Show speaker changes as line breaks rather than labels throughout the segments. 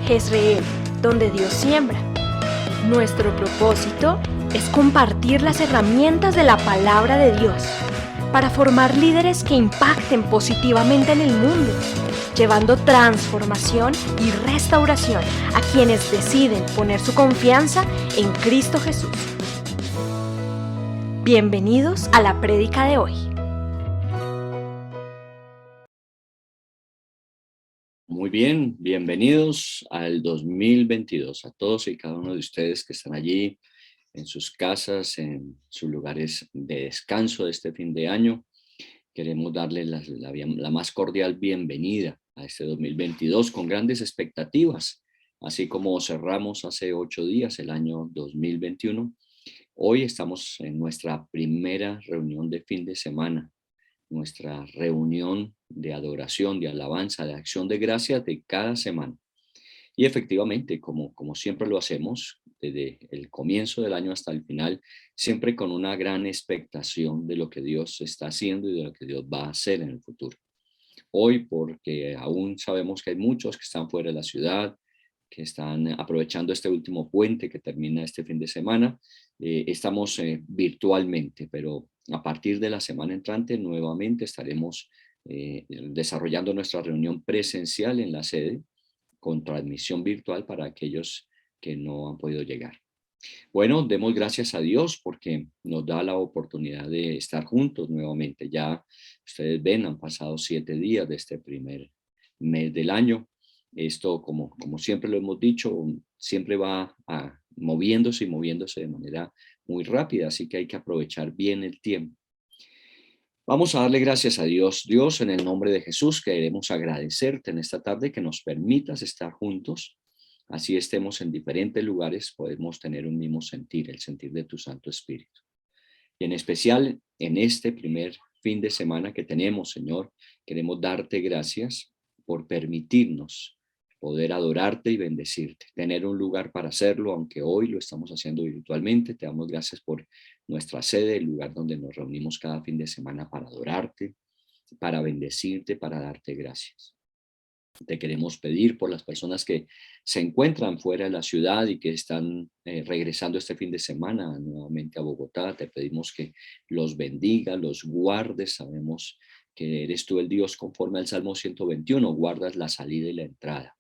Jezreel, donde Dios siembra. Nuestro propósito es compartir las herramientas de la palabra de Dios para formar líderes que impacten positivamente en el mundo, llevando transformación y restauración a quienes deciden poner su confianza en Cristo Jesús. Bienvenidos a la prédica de hoy.
Muy bien, bienvenidos al 2022, a todos y cada uno de ustedes que están allí en sus casas, en sus lugares de descanso de este fin de año. Queremos darles la más cordial bienvenida a este 2022 con grandes expectativas, así como cerramos hace 8 días el año 2021. Hoy estamos en nuestra primera reunión de fin de semana, nuestra reunión de adoración, de alabanza, de acción de gracias de cada semana. Y efectivamente, como siempre lo hacemos, desde el comienzo del año hasta el final, siempre con una gran expectación de lo que Dios está haciendo y de lo que Dios va a hacer en el futuro. Hoy, porque aún sabemos que hay muchos que están fuera de la ciudad, que están aprovechando este último puente que termina este fin de semana, estamos virtualmente, pero a partir de la semana entrante nuevamente estaremos desarrollando nuestra reunión presencial en la sede con transmisión virtual para aquellos que no han podido llegar. Bueno, demos gracias a Dios porque nos da la oportunidad de estar juntos nuevamente. Ya ustedes ven, han pasado 7 días de este primer mes del año. Esto, como siempre lo hemos dicho, siempre va moviéndose de manera muy rápida, así que hay que aprovechar bien el tiempo. Vamos a darle gracias a Dios. Dios, en el nombre de Jesús, queremos agradecerte en esta tarde que nos permitas estar juntos. Así estemos en diferentes lugares, podemos tener un mismo sentir, el sentir de tu Santo Espíritu. Y en especial en este primer fin de semana que tenemos, Señor, queremos darte gracias por permitirnos poder adorarte y bendecirte, tener un lugar para hacerlo, aunque hoy lo estamos haciendo virtualmente. Te damos gracias por nuestra sede, el lugar donde nos reunimos cada fin de semana para adorarte, para bendecirte, para darte gracias. Te queremos pedir por las personas que se encuentran fuera de la ciudad y que están regresando este fin de semana nuevamente a Bogotá. Te pedimos que los bendiga, los guardes. Sabemos que eres tú el Dios conforme al Salmo 121, guardas la salida y la entrada.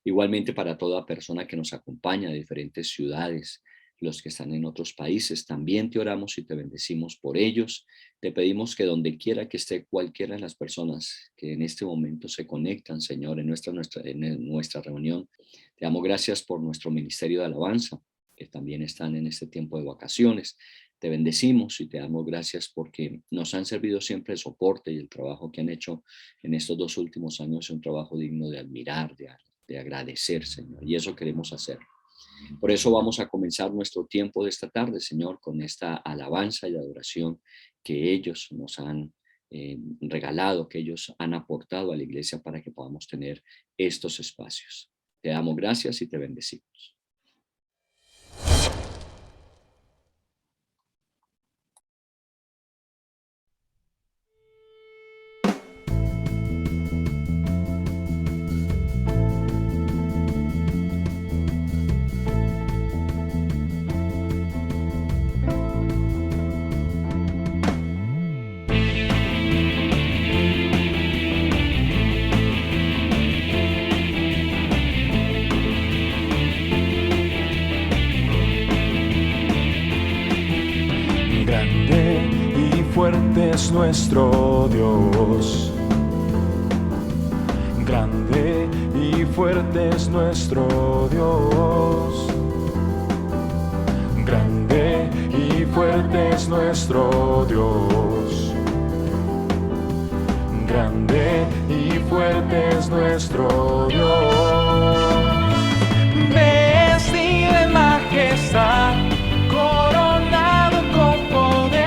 Igualmente para toda persona que nos acompaña de diferentes ciudades, los que están en otros países, también te oramos y te bendecimos por ellos. Te pedimos que donde quiera que esté cualquiera de las personas que en este momento se conectan, Señor, en nuestra reunión, te damos gracias por nuestro ministerio de alabanza, que también están en este tiempo de vacaciones. Te bendecimos y te damos gracias porque nos han servido siempre el soporte y el trabajo que han hecho en estos 2 últimos años. Es un trabajo digno de admirar, de agradecer, Señor, y eso queremos hacer. Por eso vamos a comenzar nuestro tiempo de esta tarde, Señor, con esta alabanza y adoración que ellos nos han regalado, que ellos han aportado a la iglesia para que podamos tener estos espacios. Te damos gracias y te bendecimos.
Fuerte es nuestro Dios, grande y fuerte es nuestro Dios, grande y fuerte es nuestro Dios, grande y fuerte es nuestro Dios, vestido en majestad, coronado con poder.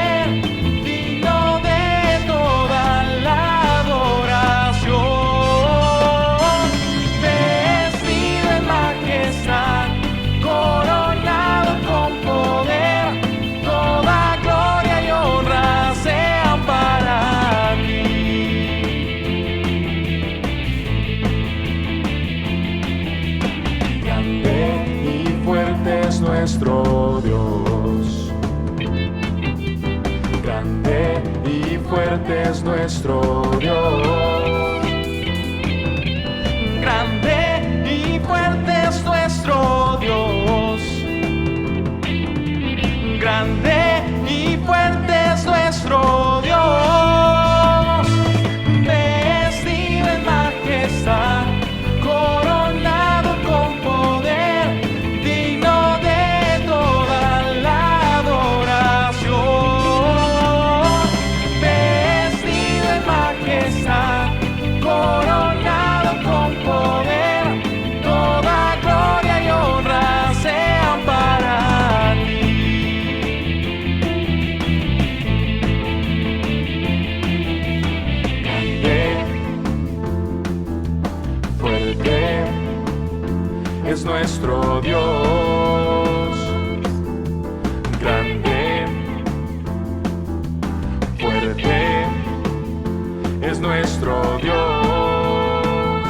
nuestro Dios. Grande y fuerte es nuestro Dios. Grande y fuerte es nuestro Dios. Grande y fuerte es nuestro Dios. Vestido en majestad, coronado con poder, digno de toda la adoración. Vestido en majestad, coronado con poder, toda gloria y honra sean para ti. Fuerte es nuestro Dios. Grande, fuerte es nuestro Dios.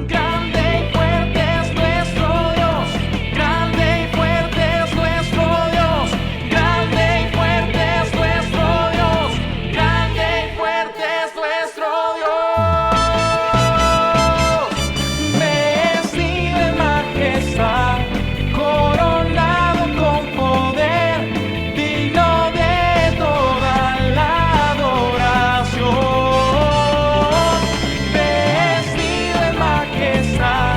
Grande y fuerte es nuestro Dios. Grande y fuerte es nuestro Dios. Grande y fuerte es nuestro Dios. Grande y fuerte es nuestro Dios. Vestido en majestad, coronado con poder, digno de toda la adoración. Vestido en majestad,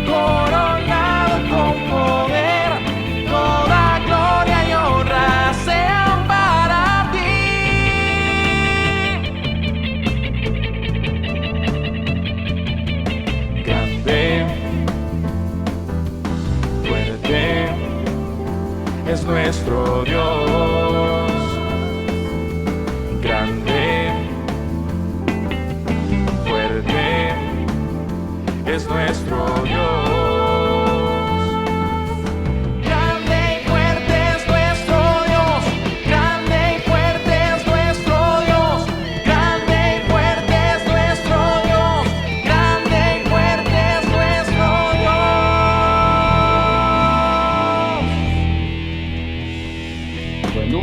coronado con poder, toda gloria y honra sean para ti. Grande, fuerte es nuestro Dios. Grande, fuerte es nuestro Dios. Grande y fuerte es nuestro Dios. Grande y fuerte es nuestro Dios. Grande y fuerte es nuestro Dios. Grande y fuerte es nuestro Dios.
Bueno,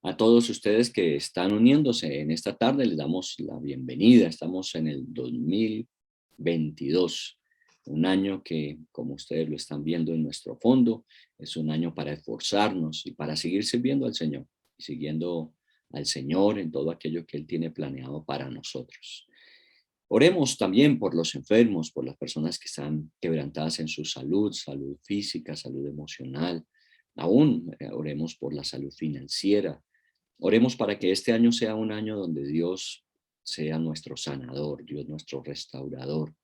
a todos ustedes que están uniéndose en esta tarde, les damos la bienvenida. Estamos en el 2022, un año que, como ustedes lo están viendo en nuestro fondo, es un año para esforzarnos y para seguir sirviendo al Señor y siguiendo al Señor en todo aquello que Él tiene planeado para nosotros. Oremos también por los enfermos, por las personas que están quebrantadas en su salud, salud física, salud emocional. Aún oremos por la salud financiera. Oremos para que este año sea un año donde Dios sea nuestro sanador, Dios nuestro restaurador,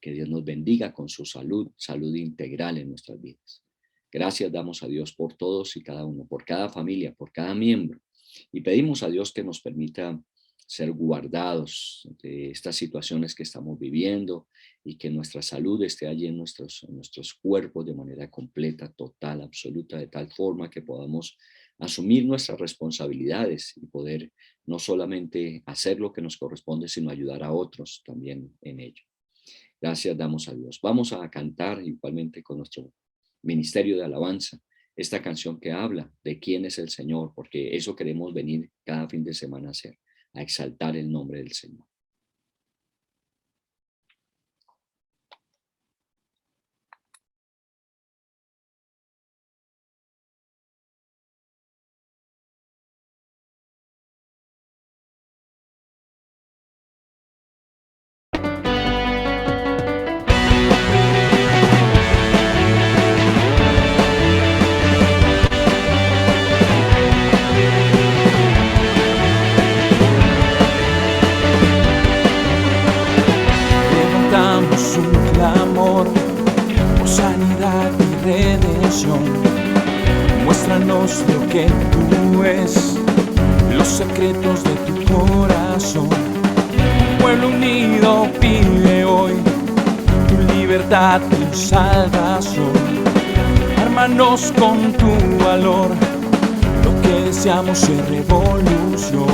que Dios nos bendiga con su salud, salud integral en nuestras vidas. Gracias damos a Dios por todos y cada uno, por cada familia, por cada miembro. Y pedimos a Dios que nos permita ser guardados de estas situaciones que estamos viviendo y que nuestra salud esté allí en nuestros cuerpos de manera completa, total, absoluta, de tal forma que podamos asumir nuestras responsabilidades y poder no solamente hacer lo que nos corresponde, sino ayudar a otros también en ello. Gracias damos a Dios. Vamos a cantar igualmente con nuestro ministerio de alabanza esta canción que habla de quién es el Señor, porque eso queremos venir cada fin de semana a hacer, a exaltar el nombre del Señor.
Muéstranos lo que tú es, los secretos de tu corazón. Pueblo unido pide hoy tu libertad, tu salvación. Ármanos con tu valor, lo que deseamos es revolución.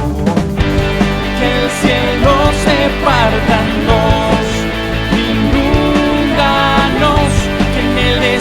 Que el cielo se parta en dos, inúndanos, que en el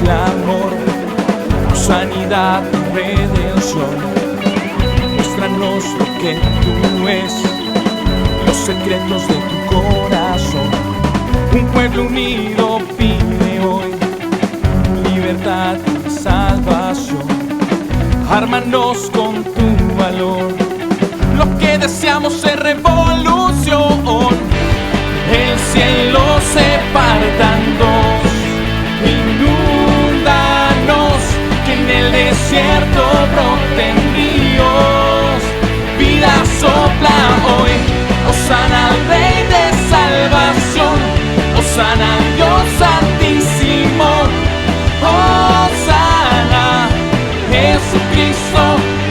clamor, sanidad, redención. Muéstranos lo que tú es, los secretos de tu corazón. Un pueblo unido pide hoy libertad y salvación. Ármanos con tu valor, lo que deseamos es revolución. El cielo se parta en dos, inúndanos, que en el desierto broten ríos. Vida sopla hoy, hosana al Rey de salvación, hosana al Dios santísimo, hosana. Jesucristo,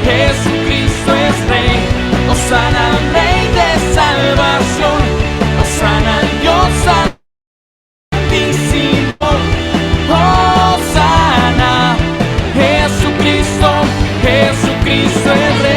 Jesucristo es Rey, hosana al Rey de salvación, hosana al Dios santísimo, hosana. Jesucristo, Jesucristo es Rey.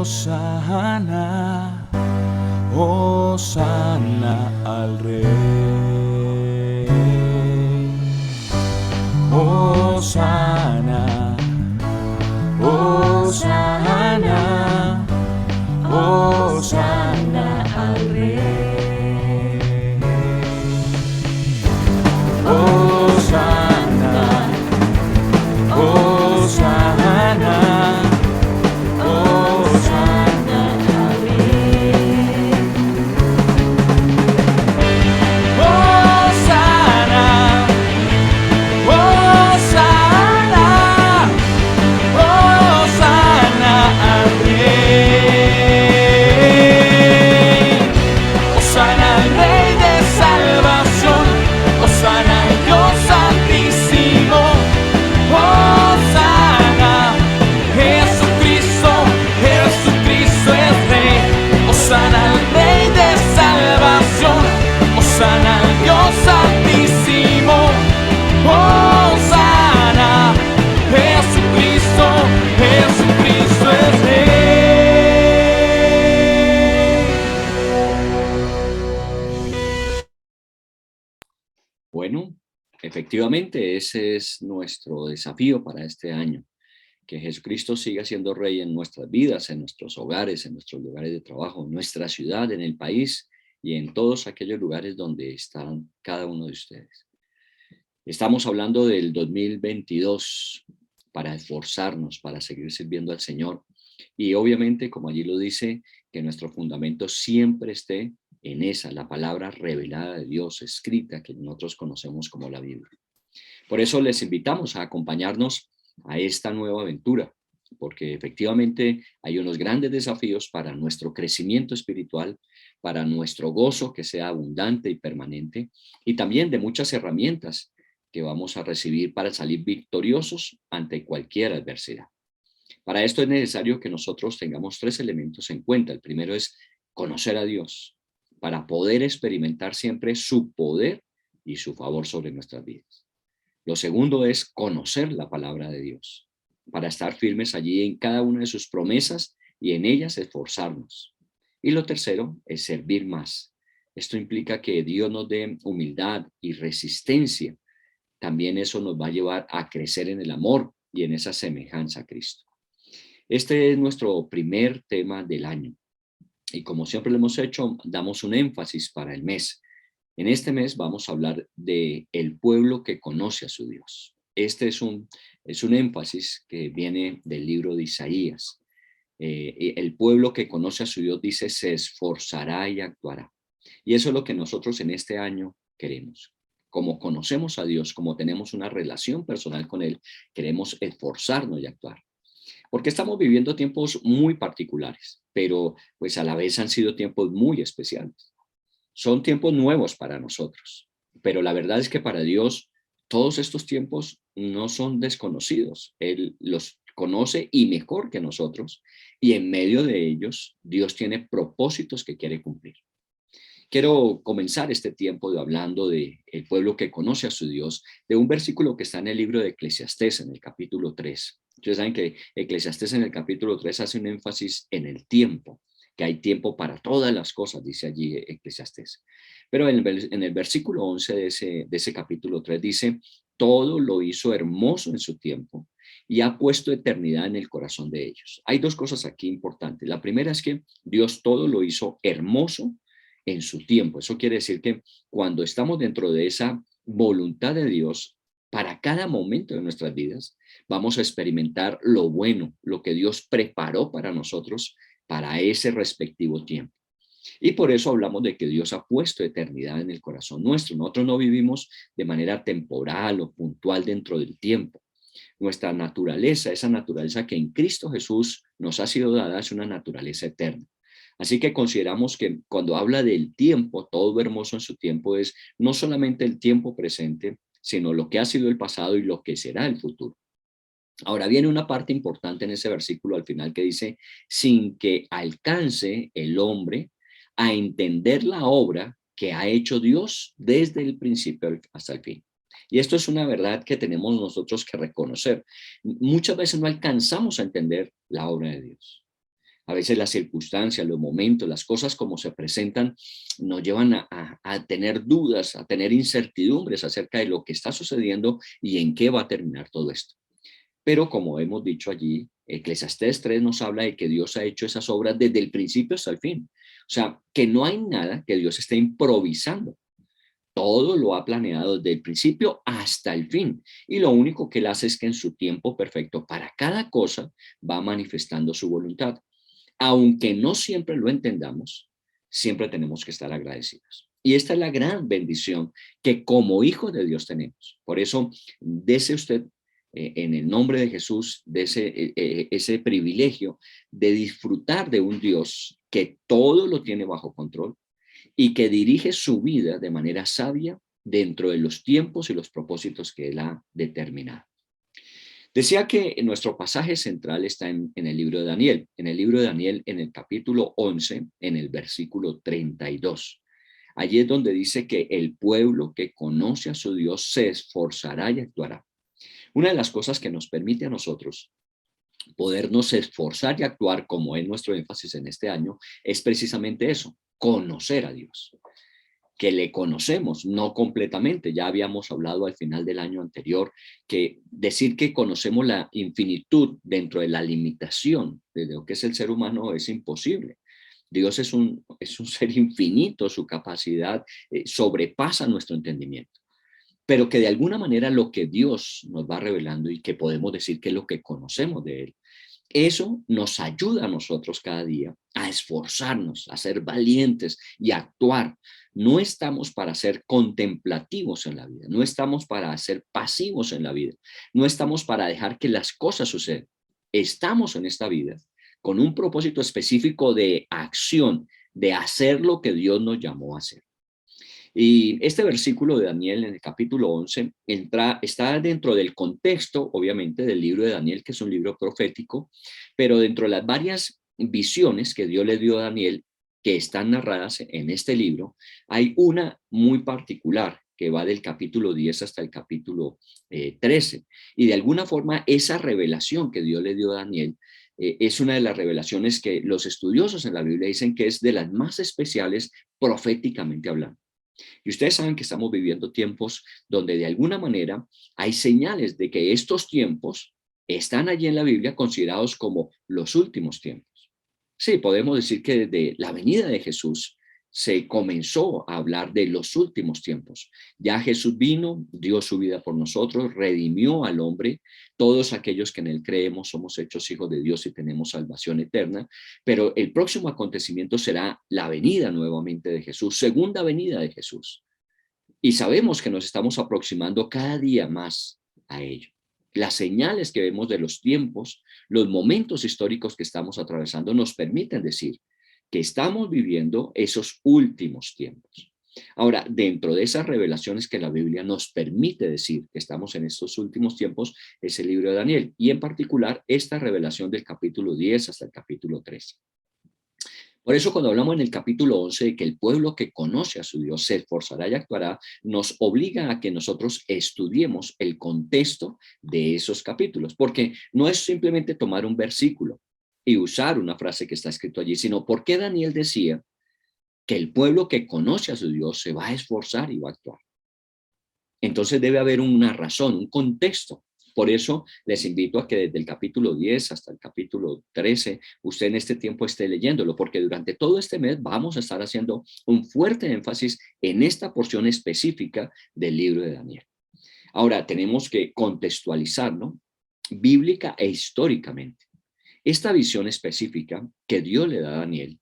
Hosana, hosana al Rey. Hosana, hosana, hosana al Rey. Hosana, hosana.
Bueno, efectivamente ese es nuestro desafío para este año, que Jesucristo siga siendo Rey en nuestras vidas, en nuestros hogares, en nuestros lugares de trabajo, en nuestra ciudad, en el país y en todos aquellos lugares donde están cada uno de ustedes. Estamos hablando del 2022 para esforzarnos, para seguir sirviendo al Señor y obviamente, como allí lo dice, que nuestro fundamento siempre esté en esa, la palabra revelada de Dios, escrita, que nosotros conocemos como la Biblia. Por eso les invitamos a acompañarnos a esta nueva aventura, porque efectivamente hay unos grandes desafíos para nuestro crecimiento espiritual, para nuestro gozo que sea abundante y permanente, y también de muchas herramientas que vamos a recibir para salir victoriosos ante cualquier adversidad. Para esto es necesario que nosotros tengamos 3 elementos en cuenta. El primero es conocer a Dios, para poder experimentar siempre su poder y su favor sobre nuestras vidas. Lo segundo es conocer la palabra de Dios, para estar firmes allí en cada una de sus promesas y en ellas esforzarnos. Y lo tercero es servir más. Esto implica que Dios nos dé humildad y resistencia. También eso nos va a llevar a crecer en el amor y en esa semejanza a Cristo. Este es nuestro primer tema del año. Y como siempre lo hemos hecho, damos un énfasis para el mes. En este mes vamos a hablar de el pueblo que conoce a su Dios. Este es un énfasis que viene del libro de Isaías. El pueblo que conoce a su Dios, dice, se esforzará y actuará. Y eso es lo que nosotros en este año queremos. Como conocemos a Dios, como tenemos una relación personal con Él, queremos esforzarnos y actuar. Porque estamos viviendo tiempos muy particulares, pero pues a la vez han sido tiempos muy especiales. Son tiempos nuevos para nosotros, pero la verdad es que para Dios todos estos tiempos no son desconocidos. Él los conoce y mejor que nosotros, y en medio de ellos Dios tiene propósitos que quiere cumplir. Quiero comenzar este tiempo hablando de el pueblo que conoce a su Dios, de un versículo que está en el libro de Eclesiastés, en el capítulo 3. Ustedes saben que Eclesiastés en el capítulo 3 hace un énfasis en el tiempo, que hay tiempo para todas las cosas, dice allí Eclesiastés. Pero en el versículo 11 de ese capítulo 3 dice, todo lo hizo hermoso en su tiempo y ha puesto eternidad en el corazón de ellos. Hay dos cosas aquí importantes. La primera es que Dios todo lo hizo hermoso en su tiempo. Eso quiere decir que cuando estamos dentro de esa voluntad de Dios, para cada momento de nuestras vidas, vamos a experimentar lo bueno, lo que Dios preparó para nosotros para ese respectivo tiempo. Y por eso hablamos de que Dios ha puesto eternidad en el corazón nuestro. Nosotros no vivimos de manera temporal o puntual dentro del tiempo. Nuestra naturaleza, esa naturaleza que en Cristo Jesús nos ha sido dada, es una naturaleza eterna. Así que consideramos que cuando habla del tiempo, todo hermoso en su tiempo, es no solamente el tiempo presente, sino lo que ha sido el pasado y lo que será el futuro. Ahora viene una parte importante en ese versículo al final que dice, sin que alcance el hombre a entender la obra que ha hecho Dios desde el principio hasta el fin. Y esto es una verdad que tenemos nosotros que reconocer. Muchas veces no alcanzamos a entender la obra de Dios. A veces las circunstancias, los momentos, las cosas como se presentan nos llevan a tener dudas, a tener incertidumbres acerca de lo que está sucediendo y en qué va a terminar todo esto. Pero como hemos dicho allí, Eclesiastés 3 nos habla de que Dios ha hecho esas obras desde el principio hasta el fin. O sea, que no hay nada que Dios esté improvisando. Todo lo ha planeado desde el principio hasta el fin. Y lo único que él hace es que en su tiempo perfecto para cada cosa va manifestando su voluntad. Aunque no siempre lo entendamos, siempre tenemos que estar agradecidos. Y esta es la gran bendición que como hijos de Dios tenemos. Por eso, dese usted en el nombre de Jesús, dese ese privilegio de disfrutar de un Dios que todo lo tiene bajo control y que dirige su vida de manera sabia dentro de los tiempos y los propósitos que él ha determinado. Decía que nuestro pasaje central está en el libro de Daniel. En el libro de Daniel, en el capítulo 11, en el versículo 32. Allí es donde dice que el pueblo que conoce a su Dios se esforzará y actuará. Una de las cosas que nos permite a nosotros podernos esforzar y actuar, como es nuestro énfasis en este año, es precisamente eso, conocer a Dios. Que le conocemos, no completamente. Ya habíamos hablado al final del año anterior que decir que conocemos la infinitud dentro de la limitación de lo que es el ser humano es imposible. Dios es un ser infinito, su capacidad sobrepasa nuestro entendimiento. Pero que de alguna manera lo que Dios nos va revelando y que podemos decir que es lo que conocemos de Él, eso nos ayuda a nosotros cada día a esforzarnos, a ser valientes y a actuar. No estamos para ser contemplativos en la vida, no estamos para ser pasivos en la vida, no estamos para dejar que las cosas sucedan. Estamos en esta vida con un propósito específico de acción, de hacer lo que Dios nos llamó a hacer. Y este versículo de Daniel en el capítulo 11 está dentro del contexto, obviamente, del libro de Daniel, que es un libro profético, pero dentro de las varias visiones que Dios le dio a Daniel, que están narradas en este libro, hay una muy particular que va del capítulo 10 hasta el capítulo 13. Y de alguna forma esa revelación que Dios le dio a Daniel es una de las revelaciones que los estudiosos en la Biblia dicen que es de las más especiales proféticamente hablando. Y ustedes saben que estamos viviendo tiempos donde de alguna manera hay señales de que estos tiempos están allí en la Biblia considerados como los últimos tiempos. Sí, podemos decir que desde la venida de Jesús se comenzó a hablar de los últimos tiempos. Ya Jesús vino, dio su vida por nosotros, redimió al hombre. Todos aquellos que en él creemos somos hechos hijos de Dios y tenemos salvación eterna. Pero el próximo acontecimiento será la venida nuevamente de Jesús, segunda venida de Jesús. Y sabemos que nos estamos aproximando cada día más a ello. Las señales que vemos de los tiempos, los momentos históricos que estamos atravesando nos permiten decir que estamos viviendo esos últimos tiempos. Ahora, dentro de esas revelaciones que la Biblia nos permite decir que estamos en estos últimos tiempos, es el libro de Daniel, y en particular esta revelación del capítulo 10 hasta el capítulo 13. Por eso cuando hablamos en el capítulo 11 de que el pueblo que conoce a su Dios se esforzará y actuará, nos obliga a que nosotros estudiemos el contexto de esos capítulos, porque no es simplemente tomar un versículo y usar una frase que está escrito allí, sino porque Daniel decía que el pueblo que conoce a su Dios se va a esforzar y va a actuar. Entonces debe haber una razón, un contexto. Por eso les invito a que desde el capítulo 10 hasta el capítulo 13, usted en este tiempo esté leyéndolo, porque durante todo este mes vamos a estar haciendo un fuerte énfasis en esta porción específica del libro de Daniel. Ahora, tenemos que contextualizarlo bíblica e históricamente. Esta visión específica que Dios le da a Daniel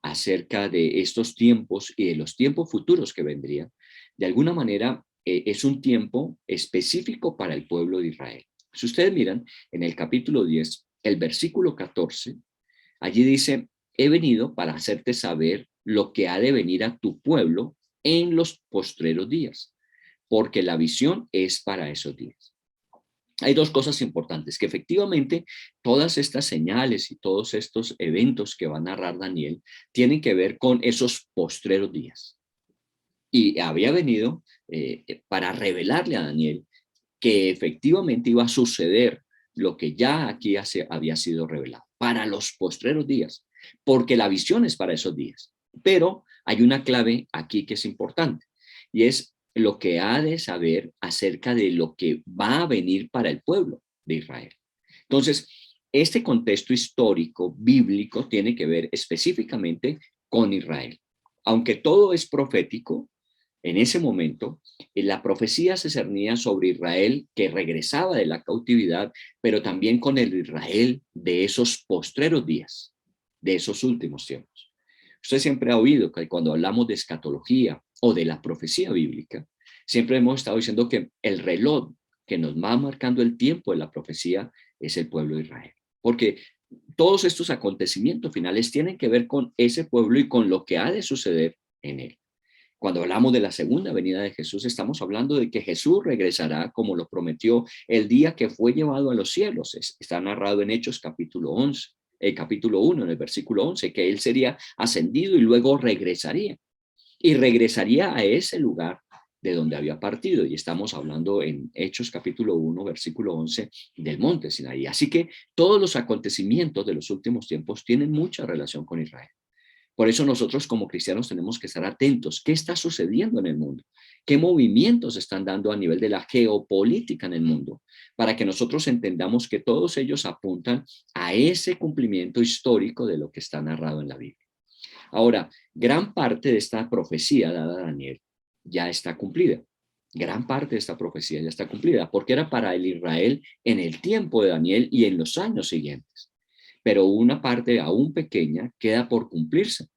acerca de estos tiempos y de los tiempos futuros que vendrían, de alguna manera es un tiempo específico para el pueblo de Israel. Si ustedes miran en el capítulo 10, el versículo 14, allí dice, he venido para hacerte saber lo que ha de venir a tu pueblo en los postreros días, porque la visión es para esos días. Hay dos cosas importantes, que efectivamente todas estas señales y todos estos eventos que va a narrar Daniel tienen que ver con esos postreros días. Y había venido para revelarle a Daniel que efectivamente iba a suceder lo que ya aquí había sido revelado, para los postreros días, porque la visión es para esos días. Pero hay una clave aquí que es importante, y es lo que ha de saber acerca de lo que va a venir para el pueblo de Israel. Entonces, este contexto histórico, bíblico, tiene que ver específicamente con Israel. Aunque todo es profético, en ese momento, la profecía se cernía sobre Israel que regresaba de la cautividad, pero también con el Israel de esos postreros días, de esos últimos tiempos. Usted siempre ha oído que cuando hablamos de escatología o de la profecía bíblica, siempre hemos estado diciendo que el reloj que nos va marcando el tiempo de la profecía es el pueblo de Israel. Porque todos estos acontecimientos finales tienen que ver con ese pueblo y con lo que ha de suceder en él. Cuando hablamos de la segunda venida de Jesús, estamos hablando de que Jesús regresará como lo prometió el día que fue llevado a los cielos. Está narrado en Hechos capítulo 11, capítulo 1, en el versículo 11, que él sería ascendido y luego regresaría. Y regresaría a ese lugar de donde había partido. Y estamos hablando en Hechos capítulo 1, versículo 11, del monte Sinaí. Así que todos los acontecimientos de los últimos tiempos tienen mucha relación con Israel. Por eso nosotros como cristianos tenemos que estar atentos. ¿Qué está sucediendo en el mundo? ¿Qué movimientos están dando a nivel de la geopolítica en el mundo? Para que nosotros entendamos que todos ellos apuntan a ese cumplimiento histórico de lo que está narrado en la Biblia. Ahora, gran parte de esta profecía dada a Daniel ya está cumplida. Gran parte de esta profecía ya está cumplida, porque era para el Israel en el tiempo de Daniel y en los años siguientes. Pero una parte aún pequeña queda por cumplirse.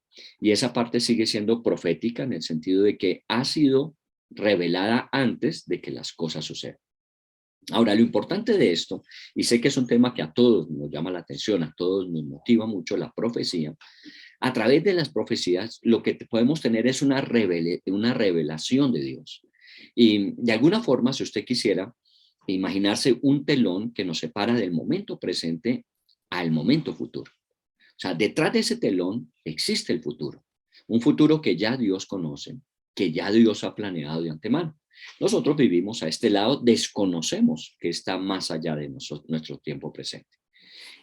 Y esa parte sigue siendo profética en el sentido de que ha sido revelada antes de que las cosas sucedan. Ahora, lo importante de esto, y sé que es un tema que a todos nos llama la atención, a todos nos motiva mucho la profecía, a través de las profecías lo que podemos tener es una revelación de Dios. Y de alguna forma, si usted quisiera imaginarse un telón que nos separa del momento presente al momento futuro. O sea, detrás de ese telón existe el futuro. Un futuro que ya Dios conoce, que ya Dios ha planeado de antemano. Nosotros vivimos a este lado, desconocemos que está más allá de nuestro tiempo presente.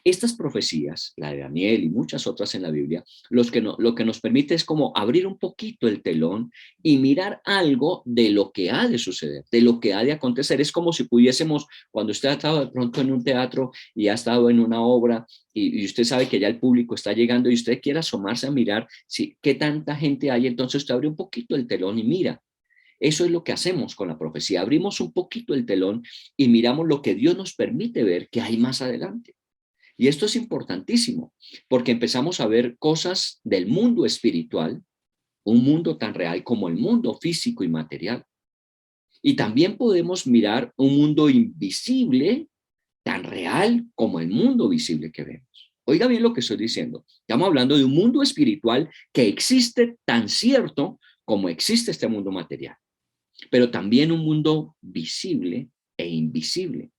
Estas profecías, la de Daniel y muchas otras en la Biblia, lo que nos permite es como abrir un poquito el telón y mirar algo de lo que ha de suceder, de lo que ha de acontecer. Es como si pudiésemos, cuando usted ha estado de pronto en un teatro y ha estado en una obra y usted sabe que ya el público está llegando y usted quiere asomarse a mirar qué tanta gente hay, entonces usted abre un poquito el telón y mira. Eso es lo que hacemos con la profecía. Abrimos un poquito el telón y miramos lo que Dios nos permite ver que hay más adelante. Y esto es importantísimo, porque empezamos a ver cosas del mundo espiritual, un mundo tan real como el mundo físico y material. Y también podemos mirar un mundo invisible, tan real como el mundo visible que vemos. Oiga bien lo que estoy diciendo. Estamos hablando de un mundo espiritual que existe tan cierto como existe este mundo material, pero también un mundo visible e invisible.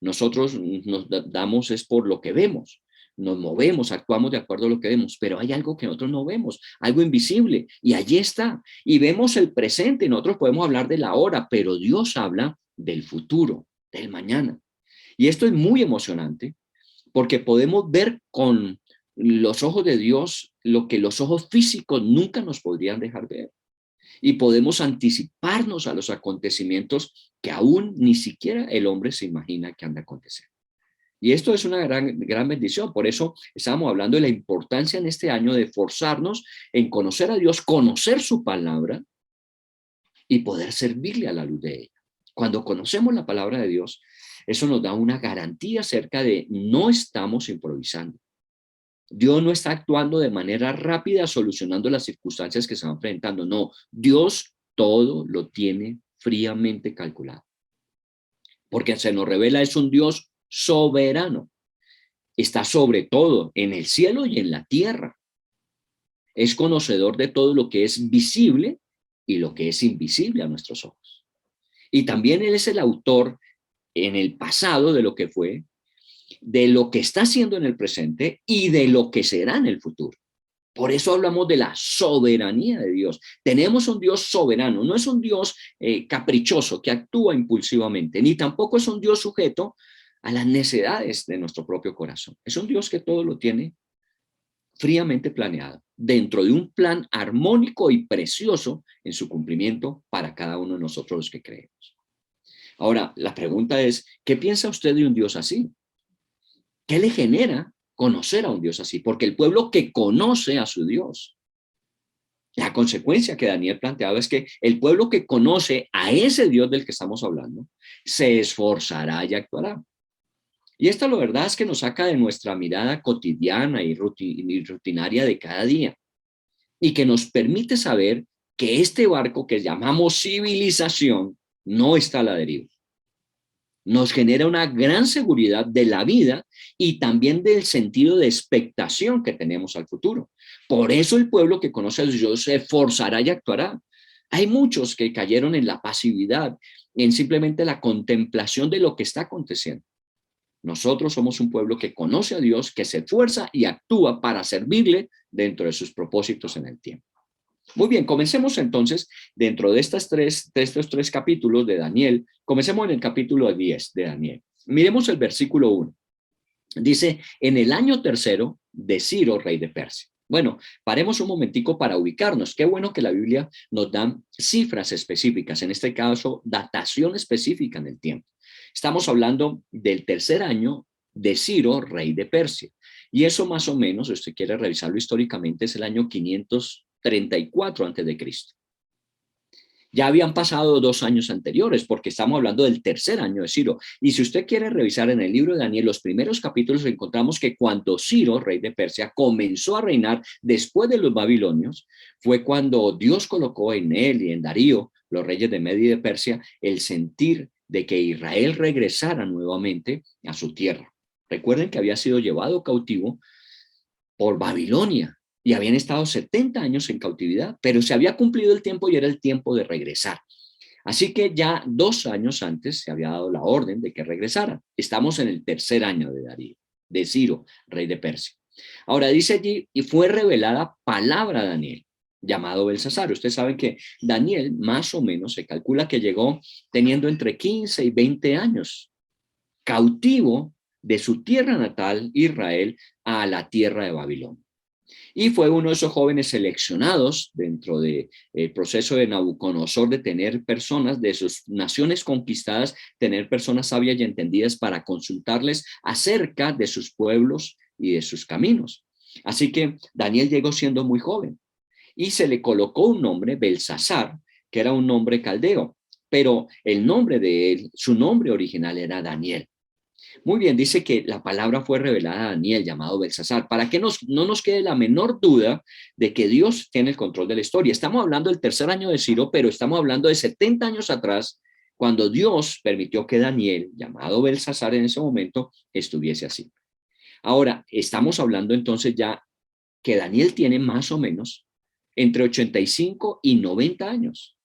Nosotros nos damos es por lo que vemos, nos movemos, actuamos de acuerdo a lo que vemos, pero hay algo que nosotros no vemos, algo invisible, y allí está. Y vemos el presente, y nosotros podemos hablar de la hora, pero Dios habla del futuro, del mañana. Y esto es muy emocionante, porque podemos ver con los ojos de Dios lo que los ojos físicos nunca nos podrían dejar ver. Y podemos anticiparnos a los acontecimientos que aún ni siquiera el hombre se imagina que han de acontecer. Y esto es una gran bendición. Por eso estamos hablando de la importancia en este año de esforzarnos en conocer a Dios, conocer su palabra y poder servirle a la luz de ella. Cuando conocemos la palabra de Dios, eso nos da una garantía acerca de no estamos improvisando. Dios no está actuando de manera rápida solucionando las circunstancias que se van presentando. No, Dios todo lo tiene fríamente calculado. Porque se nos revela es un Dios soberano. Está sobre todo en el cielo y en la tierra. Es conocedor de todo lo que es visible y lo que es invisible a nuestros ojos. Y también Él es el autor en el pasado de lo que fue, de lo que está haciendo en el presente y de lo que será en el futuro. Por eso hablamos de la soberanía de Dios. Tenemos un Dios soberano, no es un Dios caprichoso que actúa impulsivamente, ni tampoco es un Dios sujeto a las necesidades de nuestro propio corazón. Es un Dios que todo lo tiene fríamente planeado, dentro de un plan armónico y precioso en su cumplimiento para cada uno de nosotros los que creemos. Ahora, la pregunta es, ¿qué piensa usted de un Dios así? ¿Qué le genera conocer a un Dios así? Porque el pueblo que conoce a su Dios, la consecuencia que Daniel planteaba es que el pueblo que conoce a ese Dios del que estamos hablando, se esforzará y actuará. Y esto la verdad es que nos saca de nuestra mirada cotidiana y rutinaria de cada día y que nos permite saber que este barco que llamamos civilización no está a la deriva. Nos genera una gran seguridad de la vida y también del sentido de expectación que tenemos al futuro. Por eso el pueblo que conoce a Dios se esforzará y actuará. Hay muchos que cayeron en la pasividad, en simplemente la contemplación de lo que está aconteciendo. Nosotros somos un pueblo que conoce a Dios, que se esfuerza y actúa para servirle dentro de sus propósitos en el tiempo. Muy bien, comencemos entonces dentro de estos tres capítulos de Daniel. Comencemos en el capítulo 10 de Daniel. Miremos el versículo 1. Dice, en el año tercero de Ciro, rey de Persia. Bueno, paremos un momentico para ubicarnos. Qué bueno que la Biblia nos da cifras específicas, en este caso, datación específica en el tiempo. Estamos hablando del tercer año de Ciro, rey de Persia. Y eso más o menos, si usted quiere revisarlo históricamente, es el año 534 antes de Cristo. Ya habían pasado 2 años anteriores, porque estamos hablando del tercer año de Ciro. Y si usted quiere revisar en el libro de Daniel, los primeros capítulos, encontramos que cuando Ciro, rey de Persia, comenzó a reinar después de los babilonios, fue cuando Dios colocó en él y en Darío, los reyes de Media y de Persia, el sentir de que Israel regresara nuevamente a su tierra. Recuerden que había sido llevado cautivo por Babilonia y habían estado 70 años en cautividad, pero se había cumplido el tiempo y era el tiempo de regresar. Así que ya 2 años antes se había dado la orden de que regresaran. Estamos en el tercer año de Darío, de Ciro, rey de Persia. Ahora dice allí, y fue revelada palabra a Daniel, llamado Belsasar. Ustedes saben que Daniel más o menos se calcula que llegó teniendo entre 15 y 20 años, cautivo de su tierra natal, Israel, a la tierra de Babilonia. Y fue uno de esos jóvenes seleccionados dentro del proceso de Nabucodonosor de tener personas de sus naciones conquistadas, tener personas sabias y entendidas para consultarles acerca de sus pueblos y de sus caminos. Así que Daniel llegó siendo muy joven y se le colocó un nombre, Belsasar, que era un nombre caldeo, pero el nombre de él, su nombre original era Daniel. Muy bien, dice que la palabra fue revelada a Daniel, llamado Belsasar, para que no nos quede la menor duda de que Dios tiene el control de la historia. Estamos hablando del tercer año de Ciro, pero estamos hablando de 70 años atrás, cuando Dios permitió que Daniel, llamado Belsasar en ese momento, estuviese así. Ahora, estamos hablando entonces ya que Daniel tiene más o menos entre 85 y 90 años,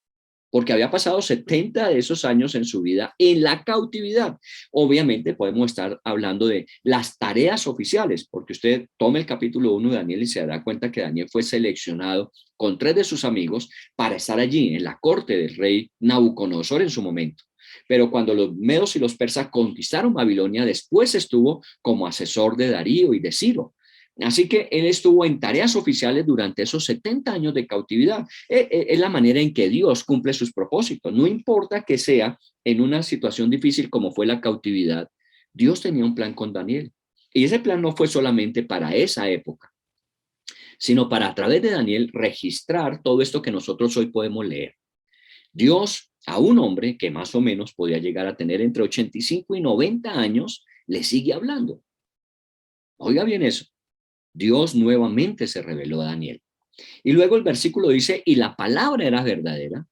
porque había pasado 70 de esos años en su vida en la cautividad. Obviamente podemos estar hablando de las tareas oficiales, porque usted tome el capítulo 1 de Daniel y se dará cuenta que Daniel fue seleccionado con 3 de sus amigos para estar allí en la corte del rey Nabucodonosor en su momento. Pero cuando los medos y los persas conquistaron Babilonia, después estuvo como asesor de Darío y de Ciro. Así que él estuvo en tareas oficiales durante esos 70 años de cautividad. Es la manera en que Dios cumple sus propósitos. No importa que sea en una situación difícil como fue la cautividad, Dios tenía un plan con Daniel. Y ese plan no fue solamente para esa época, sino para a través de Daniel registrar todo esto que nosotros hoy podemos leer. Dios a un hombre que más o menos podía llegar a tener entre 85 y 90 años, le sigue hablando. Oiga bien eso. Dios nuevamente se reveló a Daniel. Y luego el versículo dice, y la palabra era verdadera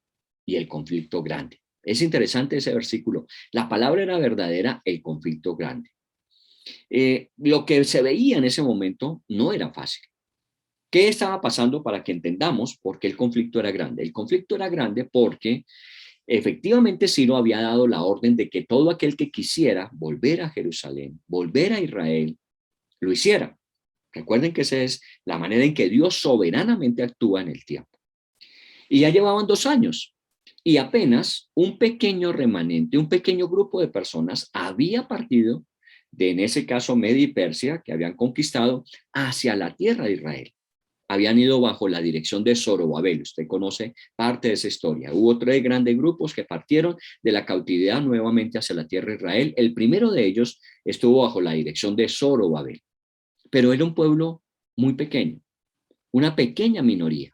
y el conflicto grande. Es interesante ese versículo. La palabra era verdadera, el conflicto grande. Lo que se veía en ese momento no era fácil. ¿Qué estaba pasando para que entendamos por qué el conflicto era grande? El conflicto era grande porque efectivamente Ciro había dado la orden de que todo aquel que quisiera volver a Jerusalén, volver a Israel, lo hiciera. Recuerden que esa es la manera en que Dios soberanamente actúa en el tiempo. Y ya llevaban 2 años y apenas un pequeño remanente, un pequeño grupo de personas había partido de, en ese caso, Media y Persia, que habían conquistado hacia la tierra de Israel. Habían ido bajo la dirección de Zorobabel. Usted conoce parte de esa historia. Hubo 3 grandes grupos que partieron de la cautividad nuevamente hacia la tierra de Israel. El primero de ellos estuvo bajo la dirección de Zorobabel. Pero era un pueblo muy pequeño, una pequeña minoría.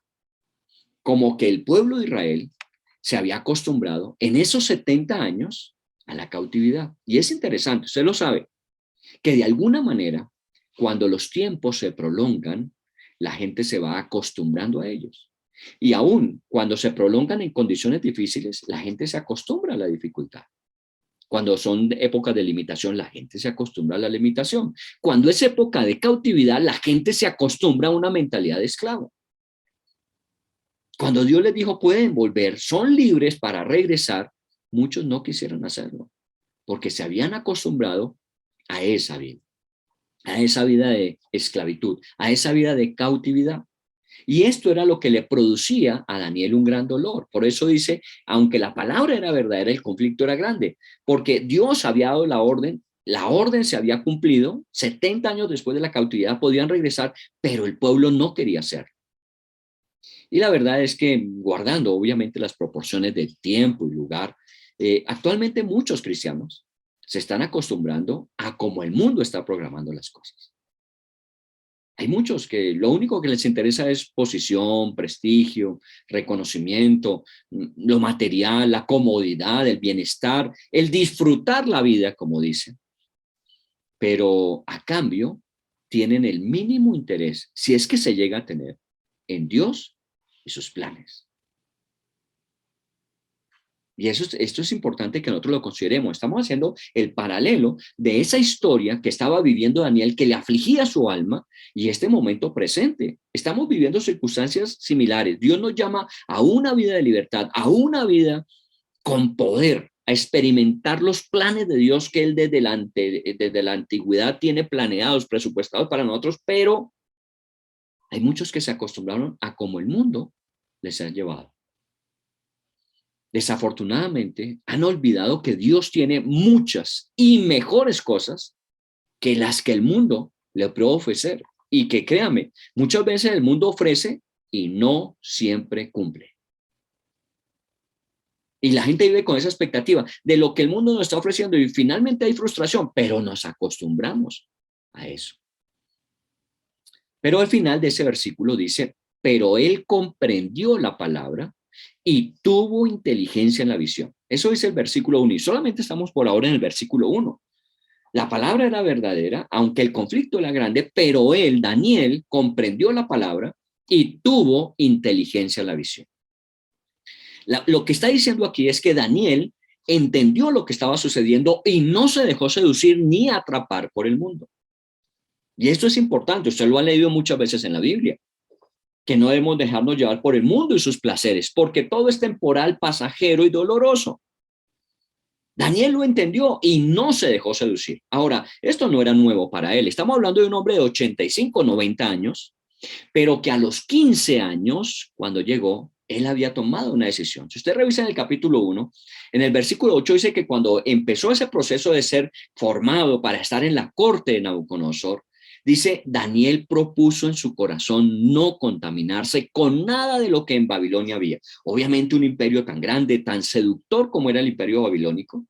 Como que el pueblo de Israel se había acostumbrado en esos 70 años a la cautividad. Y es interesante, usted lo sabe, que de alguna manera, cuando los tiempos se prolongan, la gente se va acostumbrando a ellos. Y aún cuando se prolongan en condiciones difíciles, la gente se acostumbra a la dificultad. Cuando son épocas de limitación, la gente se acostumbra a la limitación. Cuando es época de cautividad, la gente se acostumbra a una mentalidad de esclavo. Cuando Dios les dijo, pueden volver, son libres para regresar, muchos no quisieron hacerlo, porque se habían acostumbrado a esa vida de esclavitud, a esa vida de cautividad. Y esto era lo que le producía a Daniel un gran dolor. Por eso dice, aunque la palabra era verdadera, el conflicto era grande, porque Dios había dado la orden se había cumplido, 70 años después de la cautividad podían regresar, pero el pueblo no quería hacerlo. Y la verdad es que, guardando obviamente las proporciones de tiempo y lugar, actualmente muchos cristianos se están acostumbrando a cómo el mundo está programando las cosas. Hay muchos que lo único que les interesa es posición, prestigio, reconocimiento, lo material, la comodidad, el bienestar, el disfrutar la vida, como dicen. Pero a cambio tienen el mínimo interés, si es que se llega a tener, en Dios y sus planes. Y esto es importante que nosotros lo consideremos. Estamos haciendo el paralelo de esa historia que estaba viviendo Daniel, que le afligía su alma, y este momento presente. Estamos viviendo circunstancias similares. Dios nos llama a una vida de libertad, a una vida con poder, a experimentar los planes de Dios que Él desde la antigüedad tiene planeados, presupuestados para nosotros, pero hay muchos que se acostumbraron a cómo el mundo les ha llevado. Desafortunadamente, han olvidado que Dios tiene muchas y mejores cosas que las que el mundo le puede ofrecer. Y que créame, muchas veces el mundo ofrece y no siempre cumple. Y la gente vive con esa expectativa de lo que el mundo nos está ofreciendo y finalmente hay frustración, pero nos acostumbramos a eso. Pero al final de ese versículo dice, pero él comprendió la palabra y tuvo inteligencia en la visión. Eso dice el versículo 1 y solamente estamos por ahora en el versículo 1. La palabra era verdadera, aunque el conflicto era grande, pero él, Daniel, comprendió la palabra y tuvo inteligencia en la visión. Lo que está diciendo aquí es que Daniel entendió lo que estaba sucediendo y no se dejó seducir ni atrapar por el mundo. Y esto es importante, usted lo ha leído muchas veces en la Biblia. que no debemos dejarnos llevar por el mundo y sus placeres, porque todo es temporal, pasajero y doloroso. Daniel lo entendió y no se dejó seducir. Ahora, esto no era nuevo para él. Estamos hablando de un hombre de 85, 90 años, pero que a los 15 años, cuando llegó, él había tomado una decisión. Si usted revisa en el capítulo 1, en el versículo 8 dice que cuando empezó ese proceso de ser formado para estar en la corte de Nabucodonosor, dice, Daniel propuso en su corazón no contaminarse con nada de lo que en Babilonia había. Obviamente un imperio tan grande, tan seductor como era el imperio babilónico,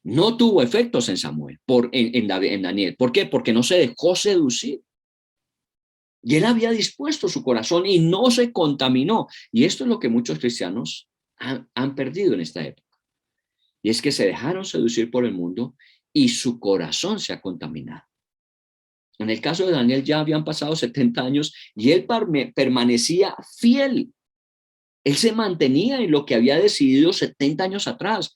no tuvo efectos en Samuel, en Daniel. ¿Por qué? Porque no se dejó seducir. Y él había dispuesto su corazón y no se contaminó. Y esto es lo que muchos cristianos han perdido en esta época. Y es que se dejaron seducir por el mundo y su corazón se ha contaminado. En el caso de Daniel ya habían pasado 70 años y él permanecía fiel. Él se mantenía en lo que había decidido 70 años atrás.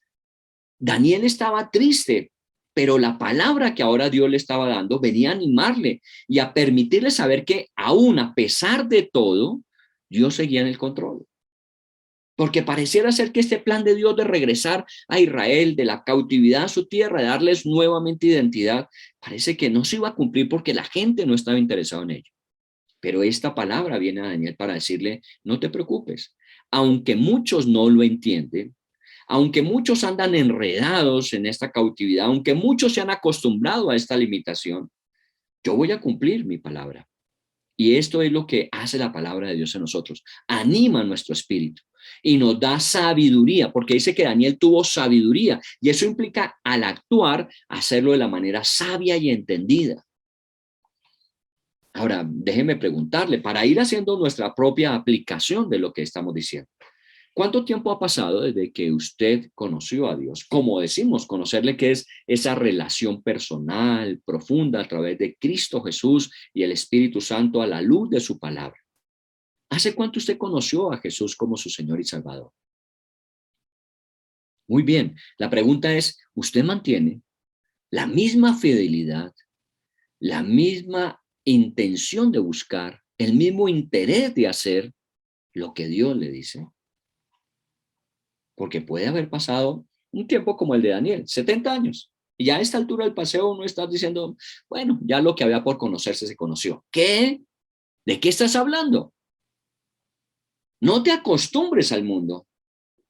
Daniel estaba triste, pero la palabra que ahora Dios le estaba dando venía a animarle y a permitirle saber que aún a pesar de todo, Dios seguía en el control. Porque pareciera ser que este plan de Dios de regresar a Israel, de la cautividad a su tierra, de darles nuevamente identidad, parece que no se iba a cumplir porque la gente no estaba interesada en ello. Pero esta palabra viene a Daniel para decirle, no te preocupes, aunque muchos no lo entienden, aunque muchos andan enredados en esta cautividad, aunque muchos se han acostumbrado a esta limitación, yo voy a cumplir mi palabra. Y esto es lo que hace la palabra de Dios en nosotros. Anima nuestro espíritu y nos da sabiduría, porque dice que Daniel tuvo sabiduría y eso implica al actuar, hacerlo de la manera sabia y entendida. Ahora, déjeme preguntarle, para ir haciendo nuestra propia aplicación de lo que estamos diciendo. ¿Cuánto tiempo ha pasado desde que usted conoció a Dios? Como decimos, conocerle, que es esa relación personal, profunda, a través de Cristo Jesús y el Espíritu Santo a la luz de su palabra. ¿Hace cuánto usted conoció a Jesús como su Señor y Salvador? Muy bien, la pregunta es, ¿usted mantiene la misma fidelidad, la misma intención de buscar, el mismo interés de hacer lo que Dios le dice? Porque puede haber pasado un tiempo como el de Daniel, 70 años. Y ya a esta altura del paseo uno está diciendo, bueno, ya lo que había por conocerse se conoció. ¿Qué? ¿De qué estás hablando? No te acostumbres al mundo.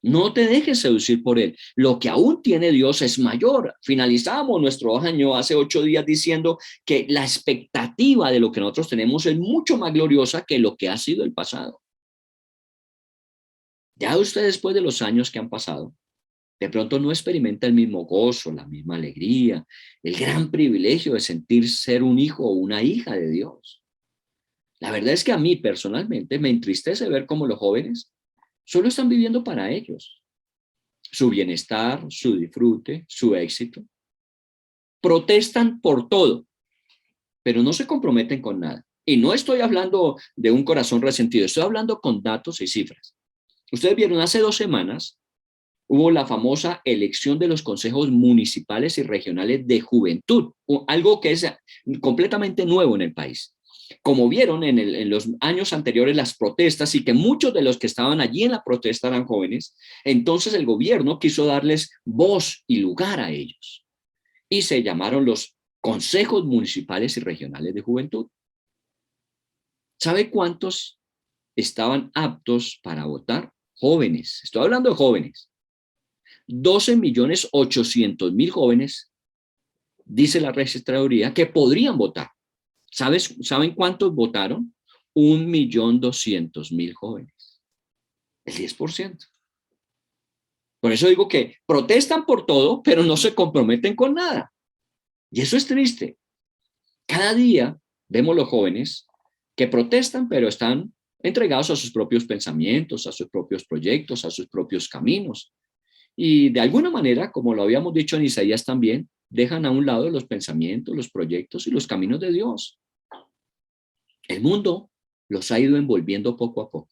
No te dejes seducir por él. Lo que aún tiene Dios es mayor. Finalizamos nuestro año hace 8 días diciendo que la expectativa de lo que nosotros tenemos es mucho más gloriosa que lo que ha sido el pasado. Ya usted, después de los años que han pasado, de pronto no experimenta el mismo gozo, la misma alegría, el gran privilegio de sentir ser un hijo o una hija de Dios. La verdad es que a mí personalmente me entristece ver cómo los jóvenes solo están viviendo para ellos, su bienestar, su disfrute, su éxito. Protestan por todo, pero no se comprometen con nada. Y no estoy hablando de un corazón resentido, estoy hablando con datos y cifras. Ustedes vieron, hace 2 semanas hubo la famosa elección de los consejos municipales y regionales de juventud, algo que es completamente nuevo en el país. Como vieron en los años anteriores las protestas y que muchos de los que estaban allí en la protesta eran jóvenes, entonces el gobierno quiso darles voz y lugar a ellos. Y se llamaron los consejos municipales y regionales de juventud. ¿Sabe cuántos estaban aptos para votar? Jóvenes, estoy hablando de jóvenes. 12.800.000 jóvenes, dice la registraduría, que podrían votar. ¿Saben cuántos votaron? 1.200.000 jóvenes. El 10%. Por eso digo que protestan por todo, pero no se comprometen con nada. Y eso es triste. Cada día vemos los jóvenes que protestan, pero están entregados a sus propios pensamientos, a sus propios proyectos, a sus propios caminos. Y de alguna manera, como lo habíamos dicho en Isaías también, dejan a un lado los pensamientos, los proyectos y los caminos de Dios. El mundo los ha ido envolviendo poco a poco.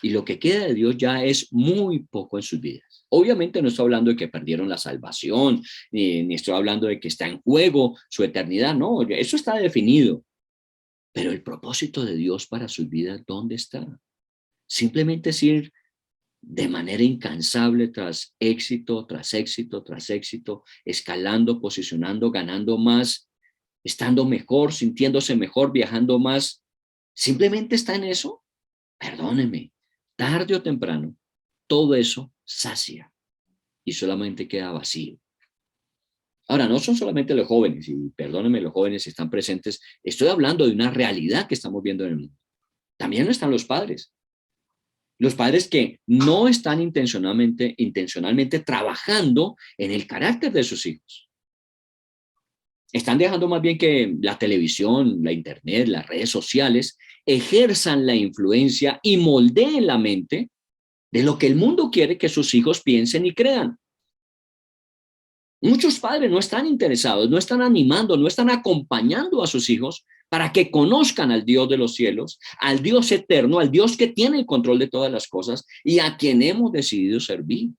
Y lo que queda de Dios ya es muy poco en sus vidas. Obviamente no estoy hablando de que perdieron la salvación, ni estoy hablando de que está en juego su eternidad. No, eso está definido. Pero el propósito de Dios para sus vidas, ¿dónde está? Simplemente es ir de manera incansable tras éxito, tras éxito, tras éxito, escalando, posicionando, ganando más, estando mejor, sintiéndose mejor, viajando más. ¿Simplemente está en eso? Perdóneme, tarde o temprano, todo eso sacia y solamente queda vacío. Ahora, no son solamente los jóvenes, y perdónenme los jóvenes si están presentes, estoy hablando de una realidad que estamos viendo en el mundo. También están los padres. Los padres que no están intencionalmente trabajando en el carácter de sus hijos. Están dejando más bien que la televisión, la internet, las redes sociales ejerzan la influencia y moldeen la mente de lo que el mundo quiere que sus hijos piensen y crean. Muchos padres no están interesados, no están animando, no están acompañando a sus hijos para que conozcan al Dios de los cielos, al Dios eterno, al Dios que tiene el control de todas las cosas y a quien hemos decidido servir.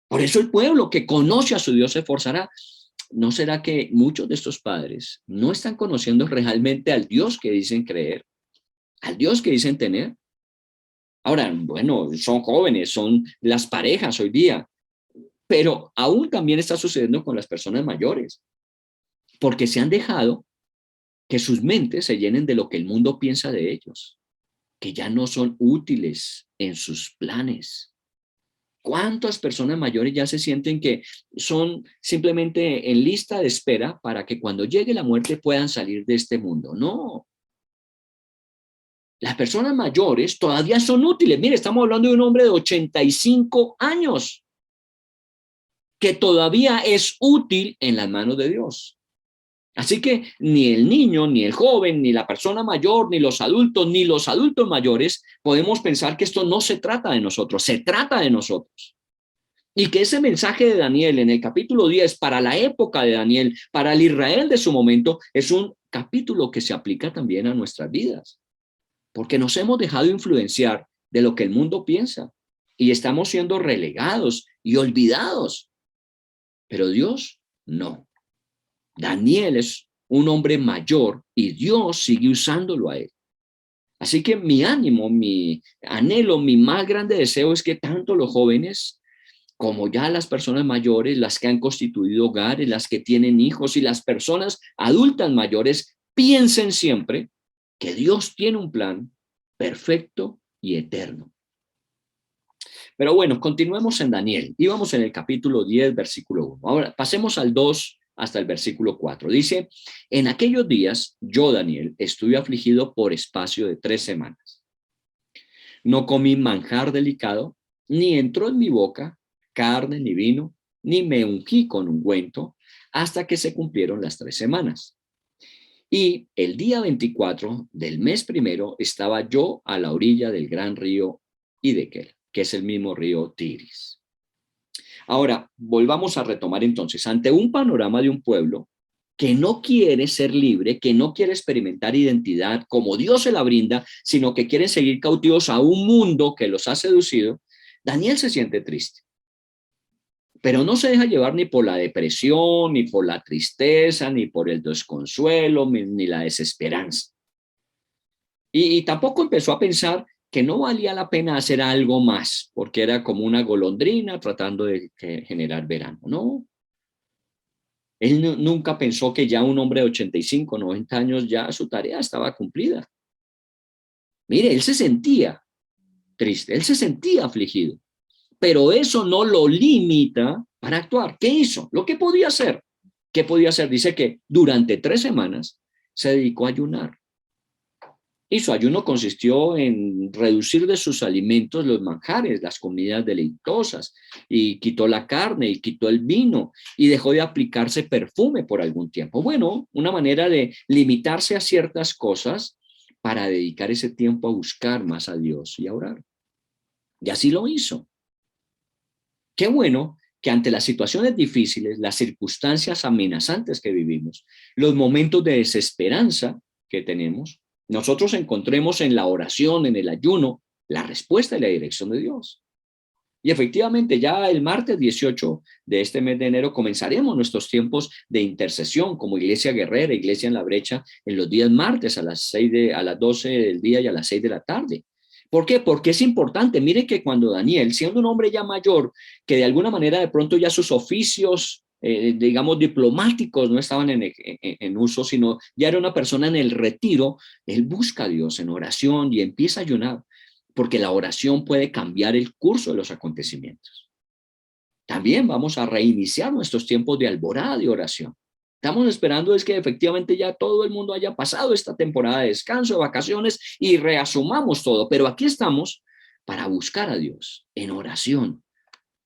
Por eso el pueblo que conoce a su Dios se esforzará. ¿No será que muchos de estos padres no están conociendo realmente al Dios que dicen creer, al Dios que dicen tener? Ahora, bueno, son jóvenes, son las parejas hoy día, pero aún también está sucediendo con las personas mayores, porque se han dejado que sus mentes se llenen de lo que el mundo piensa de ellos, que ya no son útiles en sus planes. ¿Cuántas personas mayores ya se sienten que son simplemente en lista de espera para que cuando llegue la muerte puedan salir de este mundo? No. Las personas mayores todavía son útiles. Mire, estamos hablando de un hombre de 85 años que todavía es útil en las manos de Dios. Así que ni el niño, ni el joven, ni la persona mayor, ni los adultos mayores podemos pensar que esto no se trata de nosotros, se trata de nosotros. Y que ese mensaje de Daniel en el capítulo 10 para la época de Daniel, para el Israel de su momento, es un capítulo que se aplica también a nuestras vidas. Porque nos hemos dejado influenciar de lo que el mundo piensa y estamos siendo relegados y olvidados. Pero Dios no. Daniel es un hombre mayor y Dios sigue usándolo a él. Así que mi ánimo, mi anhelo, mi más grande deseo es que tanto los jóvenes como ya las personas mayores, las que han constituido hogares, las que tienen hijos y las personas adultas mayores piensen siempre que Dios tiene un plan perfecto y eterno. Pero bueno, continuemos en Daniel. Íbamos en el capítulo 10, versículo 1. Ahora pasemos al 2 hasta el versículo 4. Dice, en aquellos días yo, Daniel, estuve afligido por espacio de 3 semanas. No comí manjar delicado, ni entró en mi boca carne ni vino, ni me ungí con ungüento, hasta que se cumplieron las 3 semanas. Y el día 24 del mes primero estaba yo a la orilla del gran río Hiddekel, que es el mismo río Tigris. Ahora, volvamos a retomar entonces, ante un panorama de un pueblo que no quiere ser libre, que no quiere experimentar identidad como Dios se la brinda, sino que quieren seguir cautivos a un mundo que los ha seducido, Daniel se siente triste. Pero no se deja llevar ni por la depresión, ni por la tristeza, ni por el desconsuelo, ni la desesperanza. Y tampoco empezó a pensar que no valía la pena hacer algo más, porque era como una golondrina tratando de generar verano. No. Él nunca pensó que ya un hombre de 85, 90 años, ya su tarea estaba cumplida. Mire, él se sentía triste, él se sentía afligido, pero eso no lo limita para actuar. ¿Qué hizo? Lo que podía hacer. ¿Qué podía hacer? Dice que durante 3 semanas se dedicó a ayunar. Y su ayuno consistió en reducir de sus alimentos los manjares, las comidas deleitosas, y quitó la carne y quitó el vino y dejó de aplicarse perfume por algún tiempo. Bueno, una manera de limitarse a ciertas cosas para dedicar ese tiempo a buscar más a Dios y a orar. Y así lo hizo. Qué bueno que ante las situaciones difíciles, las circunstancias amenazantes que vivimos, los momentos de desesperanza que tenemos, nosotros encontremos en la oración, en el ayuno, la respuesta y la dirección de Dios. Y efectivamente ya el martes 18 de este mes de enero comenzaremos nuestros tiempos de intercesión como Iglesia Guerrera, Iglesia en la Brecha, en los días martes a las 12 del día y a las 6 de la tarde. ¿Por qué? Porque es importante. Mire que cuando Daniel, siendo un hombre ya mayor, que de alguna manera de pronto ya sus oficios, digamos, diplomáticos no estaban en uso, sino ya era una persona en el retiro, él busca a Dios en oración y empieza a ayunar, porque la oración puede cambiar el curso de los acontecimientos. También vamos a reiniciar nuestros tiempos de alborada de oración. Estamos esperando es que efectivamente ya todo el mundo haya pasado esta temporada de descanso, de vacaciones y reasumamos todo. Pero aquí estamos para buscar a Dios en oración.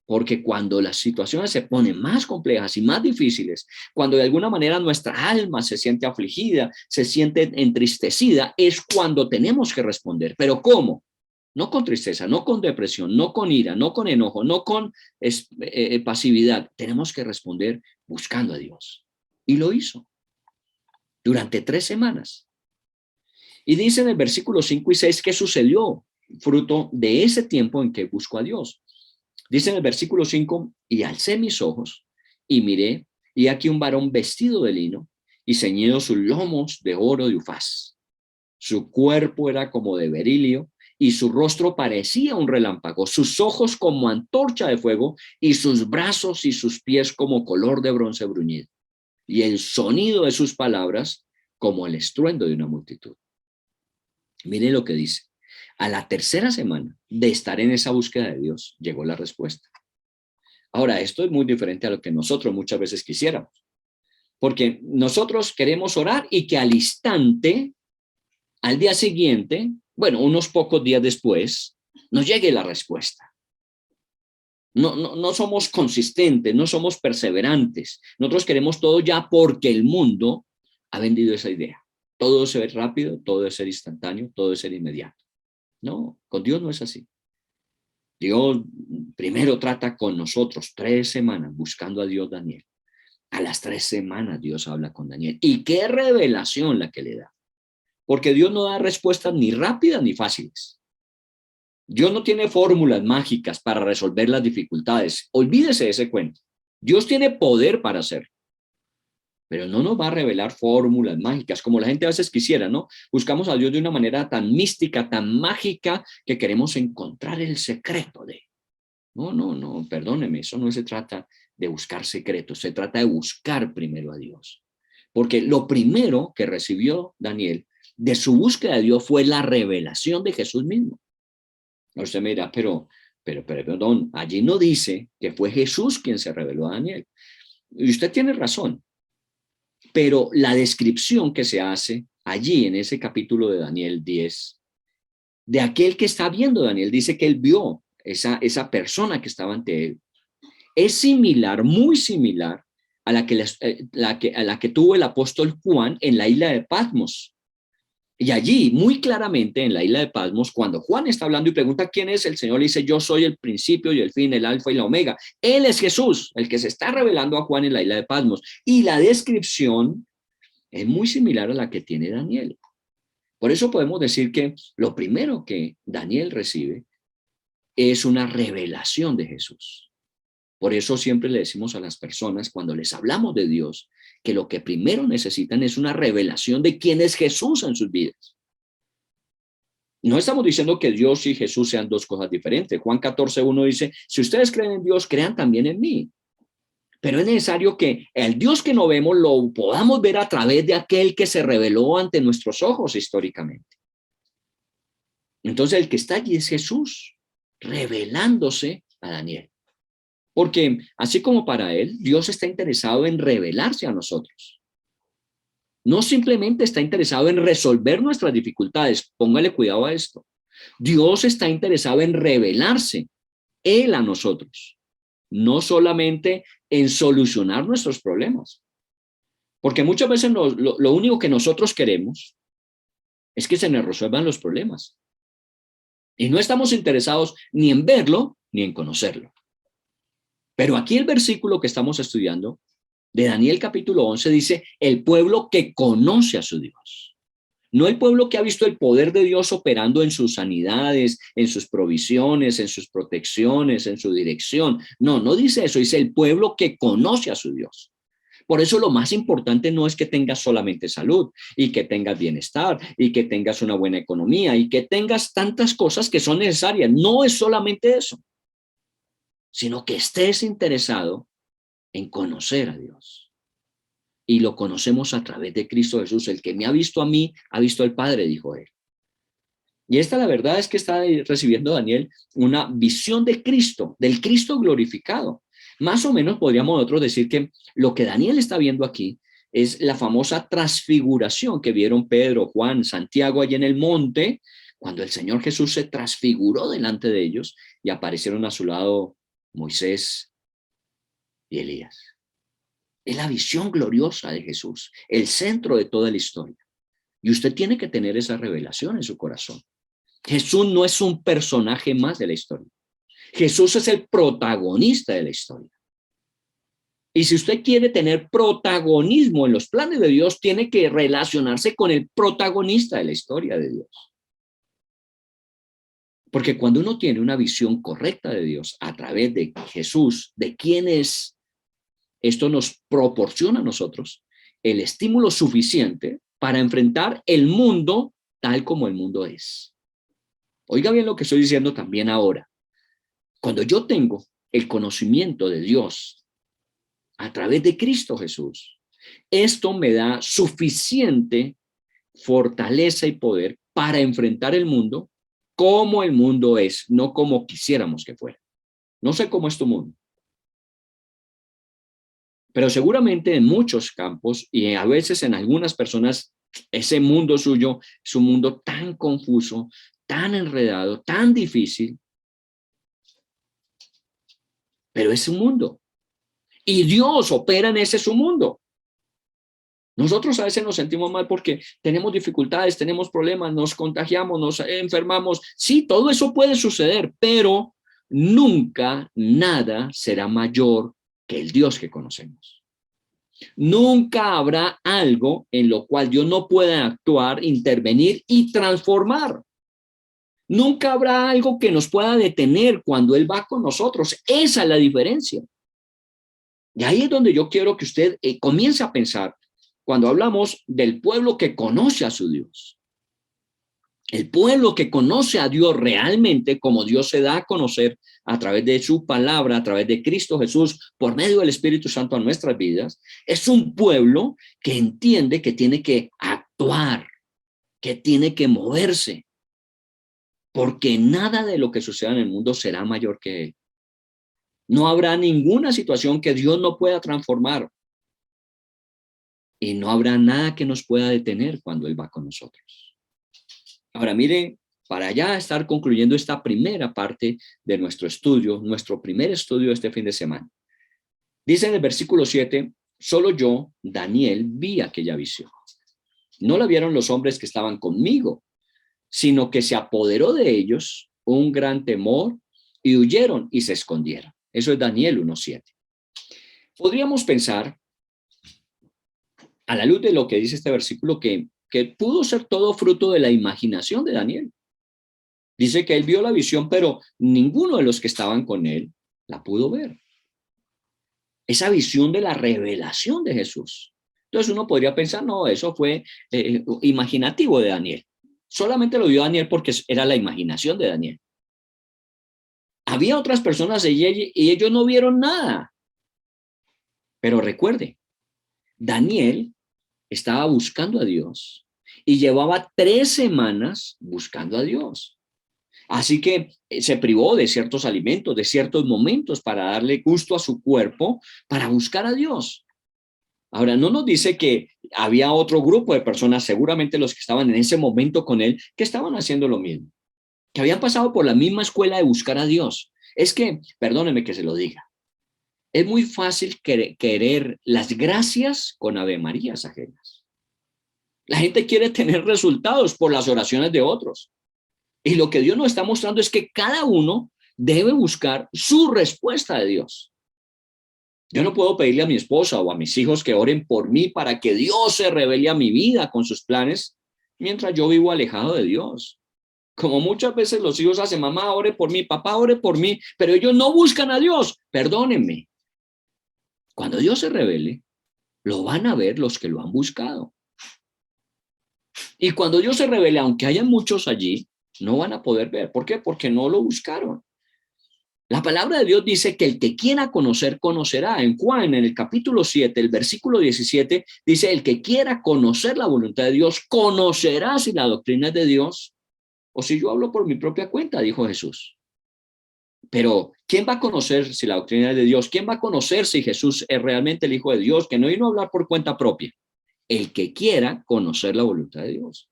Porque cuando las situaciones se ponen más complejas y más difíciles, cuando de alguna manera nuestra alma se siente afligida, se siente entristecida, es cuando tenemos que responder. ¿Pero cómo? No con tristeza, no con depresión, no con ira, no con enojo, no con pasividad. Tenemos que responder buscando a Dios. Y lo hizo durante 3 semanas. Y dice en el versículo 5 y 6 qué sucedió fruto de ese tiempo en que buscó a Dios. Dice en el versículo 5, y alcé mis ojos y miré, y aquí un varón vestido de lino y ceñido sus lomos de oro de Ufaz. Su cuerpo era como de berilio y su rostro parecía un relámpago, sus ojos como antorcha de fuego y sus brazos y sus pies como color de bronce bruñido. Y el sonido de sus palabras como el estruendo de una multitud. Miren lo que dice. A la 3ª semana de estar en esa búsqueda de Dios, llegó la respuesta. Ahora, esto es muy diferente a lo que nosotros muchas veces quisiéramos. Porque nosotros queremos orar y que al instante, al día siguiente, bueno, unos pocos días después, nos llegue la respuesta. No somos consistentes, no somos perseverantes. Nosotros queremos todo ya porque el mundo ha vendido esa idea. Todo debe ser rápido, todo debe ser instantáneo, todo debe ser inmediato. No, con Dios no es así. Dios primero trata con nosotros 3 semanas buscando a Dios Daniel. A las 3 semanas Dios habla con Daniel. Y qué revelación la que le da. Porque Dios no da respuestas ni rápidas ni fáciles. Dios no tiene fórmulas mágicas para resolver las dificultades. Olvídese de ese cuento. Dios tiene poder para hacerlo. Pero no nos va a revelar fórmulas mágicas, como la gente a veces quisiera, ¿no? Buscamos a Dios de una manera tan mística, tan mágica, que queremos encontrar el secreto de. No, perdóneme, eso no se trata de buscar secretos, se trata de buscar primero a Dios. Porque lo primero que recibió Daniel de su búsqueda de Dios fue la revelación de Jesús mismo. Usted me dirá, pero, perdón, allí no dice que fue Jesús quien se reveló a Daniel. Y usted tiene razón. Pero la descripción que se hace allí en ese capítulo de Daniel 10, de aquel que está viendo Daniel, dice que él vio esa persona que estaba ante él. Es similar, muy similar a la que tuvo el apóstol Juan en la isla de Patmos. Y allí, muy claramente en la isla de Patmos, cuando Juan está hablando y pregunta quién es, el Señor le dice, yo soy el principio y el fin, el alfa y la omega. Él es Jesús, el que se está revelando a Juan en la isla de Patmos. Y la descripción es muy similar a la que tiene Daniel. Por eso podemos decir que lo primero que Daniel recibe es una revelación de Jesús. Por eso siempre le decimos a las personas cuando les hablamos de Dios que lo que primero necesitan es una revelación de quién es Jesús en sus vidas. No estamos diciendo que Dios y Jesús sean 2 cosas diferentes. Juan 14:1 dice, si ustedes creen en Dios, crean también en mí. Pero es necesario que el Dios que no vemos lo podamos ver a través de aquel que se reveló ante nuestros ojos históricamente. Entonces el que está allí es Jesús, revelándose a Daniel. Porque así como para él, Dios está interesado en revelarse a nosotros. No simplemente está interesado en resolver nuestras dificultades. Póngale cuidado a esto. Dios está interesado en revelarse Él a nosotros. No solamente en solucionar nuestros problemas. Porque muchas veces lo único que nosotros queremos es que se nos resuelvan los problemas. Y no estamos interesados ni en verlo ni en conocerlo. Pero aquí el versículo que estamos estudiando, de Daniel capítulo 11, dice, el pueblo que conoce a su Dios. No el pueblo que ha visto el poder de Dios operando en sus sanidades, en sus provisiones, en sus protecciones, en su dirección. No, no dice eso, dice el pueblo que conoce a su Dios. Por eso lo más importante no es que tengas solamente salud y que tengas bienestar y que tengas una buena economía y que tengas tantas cosas que son necesarias. No es solamente eso, sino que estés interesado en conocer a Dios. Y lo conocemos a través de Cristo Jesús. El que me ha visto a mí, ha visto al Padre, dijo él. Y la verdad es que está recibiendo Daniel una visión de Cristo, del Cristo glorificado. Más o menos podríamos nosotros decir que lo que Daniel está viendo aquí es la famosa transfiguración que vieron Pedro, Juan, Santiago allí en el monte, cuando el Señor Jesús se transfiguró delante de ellos y aparecieron a su lado Moisés y Elías. Es la visión gloriosa de Jesús, el centro de toda la historia. Y usted tiene que tener esa revelación en su corazón. Jesús no es un personaje más de la historia. Jesús es el protagonista de la historia. Y si usted quiere tener protagonismo en los planes de Dios, tiene que relacionarse con el protagonista de la historia de Dios. Porque cuando uno tiene una visión correcta de Dios a través de Jesús, de quién es, esto nos proporciona a nosotros el estímulo suficiente para enfrentar el mundo tal como el mundo es. Oiga bien lo que estoy diciendo también ahora. Cuando yo tengo el conocimiento de Dios a través de Cristo Jesús, esto me da suficiente fortaleza y poder para enfrentar el mundo como el mundo es, no como quisiéramos que fuera. No sé cómo es tu mundo. Pero seguramente en muchos campos y a veces en algunas personas, ese mundo suyo es un mundo tan confuso, tan enredado, tan difícil. Pero es un mundo. Y Dios opera en ese su mundo. Nosotros a veces nos sentimos mal porque tenemos dificultades, tenemos problemas, nos contagiamos, nos enfermamos. Sí, todo eso puede suceder, pero nunca nada será mayor que el Dios que conocemos. Nunca habrá algo en lo cual Dios no pueda actuar, intervenir y transformar. Nunca habrá algo que nos pueda detener cuando Él va con nosotros. Esa es la diferencia. Y ahí es donde yo quiero que usted comience a pensar cuando hablamos del pueblo que conoce a su Dios. El pueblo que conoce a Dios realmente, como Dios se da a conocer a través de su palabra, a través de Cristo Jesús, por medio del Espíritu Santo a nuestras vidas, es un pueblo que entiende que tiene que actuar, que tiene que moverse, porque nada de lo que suceda en el mundo será mayor que Él. No habrá ninguna situación que Dios no pueda transformar. Y no habrá nada que nos pueda detener cuando Él va con nosotros. Ahora, mire, para ya estar concluyendo esta primera parte de nuestro estudio, nuestro primer estudio de este fin de semana. Dice en el versículo 7, solo yo, Daniel, vi aquella visión. No la vieron los hombres que estaban conmigo, sino que se apoderó de ellos un gran temor y huyeron y se escondieron. Eso es Daniel 1:7. Podríamos pensar, a la luz de lo que dice este versículo, que pudo ser todo fruto de la imaginación de Daniel. Dice que él vio la visión, pero ninguno de los que estaban con él la pudo ver. Esa visión de la revelación de Jesús. Entonces uno podría pensar, no, eso fue imaginativo de Daniel. Solamente lo vio Daniel porque era la imaginación de Daniel. Había otras personas y ellos no vieron nada. Pero recuerde, Daniel estaba buscando a Dios y llevaba 3 semanas buscando a Dios. Así que se privó de ciertos alimentos, de ciertos momentos para darle gusto a su cuerpo, para buscar a Dios. Ahora, no nos dice que había otro grupo de personas, seguramente los que estaban en ese momento con él, que estaban haciendo lo mismo, que habían pasado por la misma escuela de buscar a Dios. Es que, perdóneme que se lo diga, es muy fácil querer las gracias con Ave Marías ajenas. La gente quiere tener resultados por las oraciones de otros. Y lo que Dios nos está mostrando es que cada uno debe buscar su respuesta de Dios. Yo no puedo pedirle a mi esposa o a mis hijos que oren por mí para que Dios se revele a mi vida con sus planes mientras yo vivo alejado de Dios. Como muchas veces los hijos hacen, mamá, ore por mí, papá, ore por mí, pero ellos no buscan a Dios. Perdónenme. Cuando Dios se revele, lo van a ver los que lo han buscado. Y cuando Dios se revele, aunque haya muchos allí, no van a poder ver. ¿Por qué? Porque no lo buscaron. La palabra de Dios dice que el que quiera conocer, conocerá. En Juan, en el capítulo 7, el versículo 17, dice, el que quiera conocer la voluntad de Dios, conocerá si la doctrina es de Dios o si yo hablo por mi propia cuenta, dijo Jesús. Pero, ¿quién va a conocer si la doctrina es de Dios? ¿Quién va a conocer si Jesús es realmente el Hijo de Dios? Que no vino a hablar por cuenta propia. El que quiera conocer la voluntad de Dios.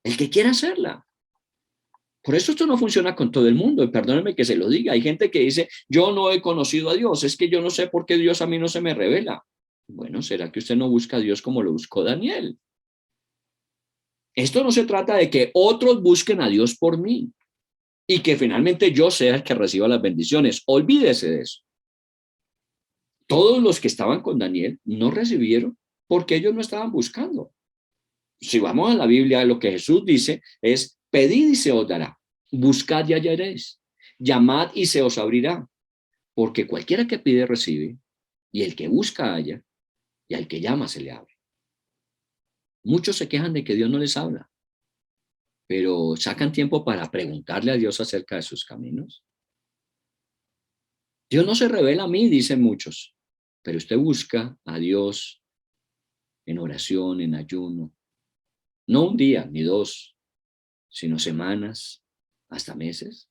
El que quiera hacerla. Por eso esto no funciona con todo el mundo, y perdónenme que se lo diga. Hay gente que dice, yo no he conocido a Dios, es que yo no sé por qué Dios a mí no se me revela. Bueno, ¿será que usted no busca a Dios como lo buscó Daniel? Esto no se trata de que otros busquen a Dios por mí y que finalmente yo sea el que reciba las bendiciones. Olvídese de eso. Todos los que estaban con Daniel no recibieron porque ellos no estaban buscando. Si vamos a la Biblia, lo que Jesús dice es, pedid y se os dará, buscad y hallaréis, llamad y se os abrirá, porque cualquiera que pide recibe, y el que busca halla, y al que llama se le abre. Muchos se quejan de que Dios no les habla, pero sacan tiempo para preguntarle a Dios acerca de sus caminos. Dios no se revela a mí, dicen muchos, pero usted busca a Dios en oración, en ayuno, no un día ni dos, sino semanas, hasta meses.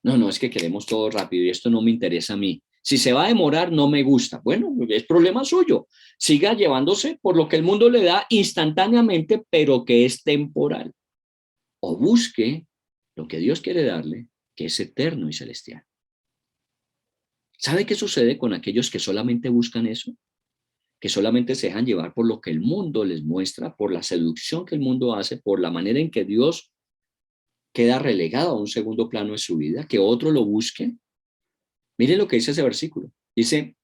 No, es que queremos todo rápido y esto no me interesa a mí. Si se va a demorar, no me gusta. Bueno, es problema suyo. Siga llevándose por lo que el mundo le da instantáneamente, pero que es temporal. O busque lo que Dios quiere darle, que es eterno y celestial. ¿Sabe qué sucede con aquellos que solamente buscan eso? Que solamente se dejan llevar por lo que el mundo les muestra, por la seducción que el mundo hace, por la manera en que Dios queda relegado a un segundo plano de su vida, que otro lo busque. Miren lo que dice ese versículo. Dice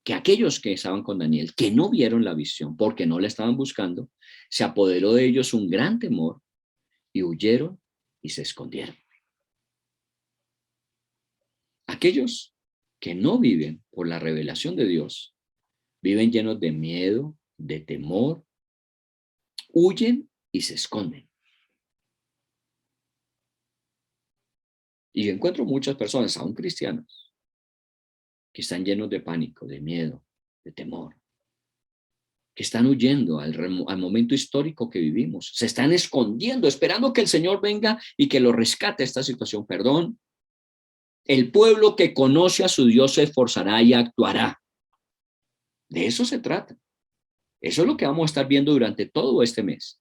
que aquellos que estaban con Daniel, que no vieron la visión porque no la estaban buscando, se apoderó de ellos un gran temor y huyeron y se escondieron. Aquellos que no viven por la revelación de Dios, viven llenos de miedo, de temor, huyen y se esconden. Y yo encuentro muchas personas, aún cristianos, que están llenos de pánico, de miedo, de temor, que están huyendo al momento histórico que vivimos, se están escondiendo, esperando que el Señor venga y que lo rescate esta situación. Perdón, el pueblo que conoce a su Dios se esforzará y actuará. De eso se trata. Eso es lo que vamos a estar viendo durante todo este mes.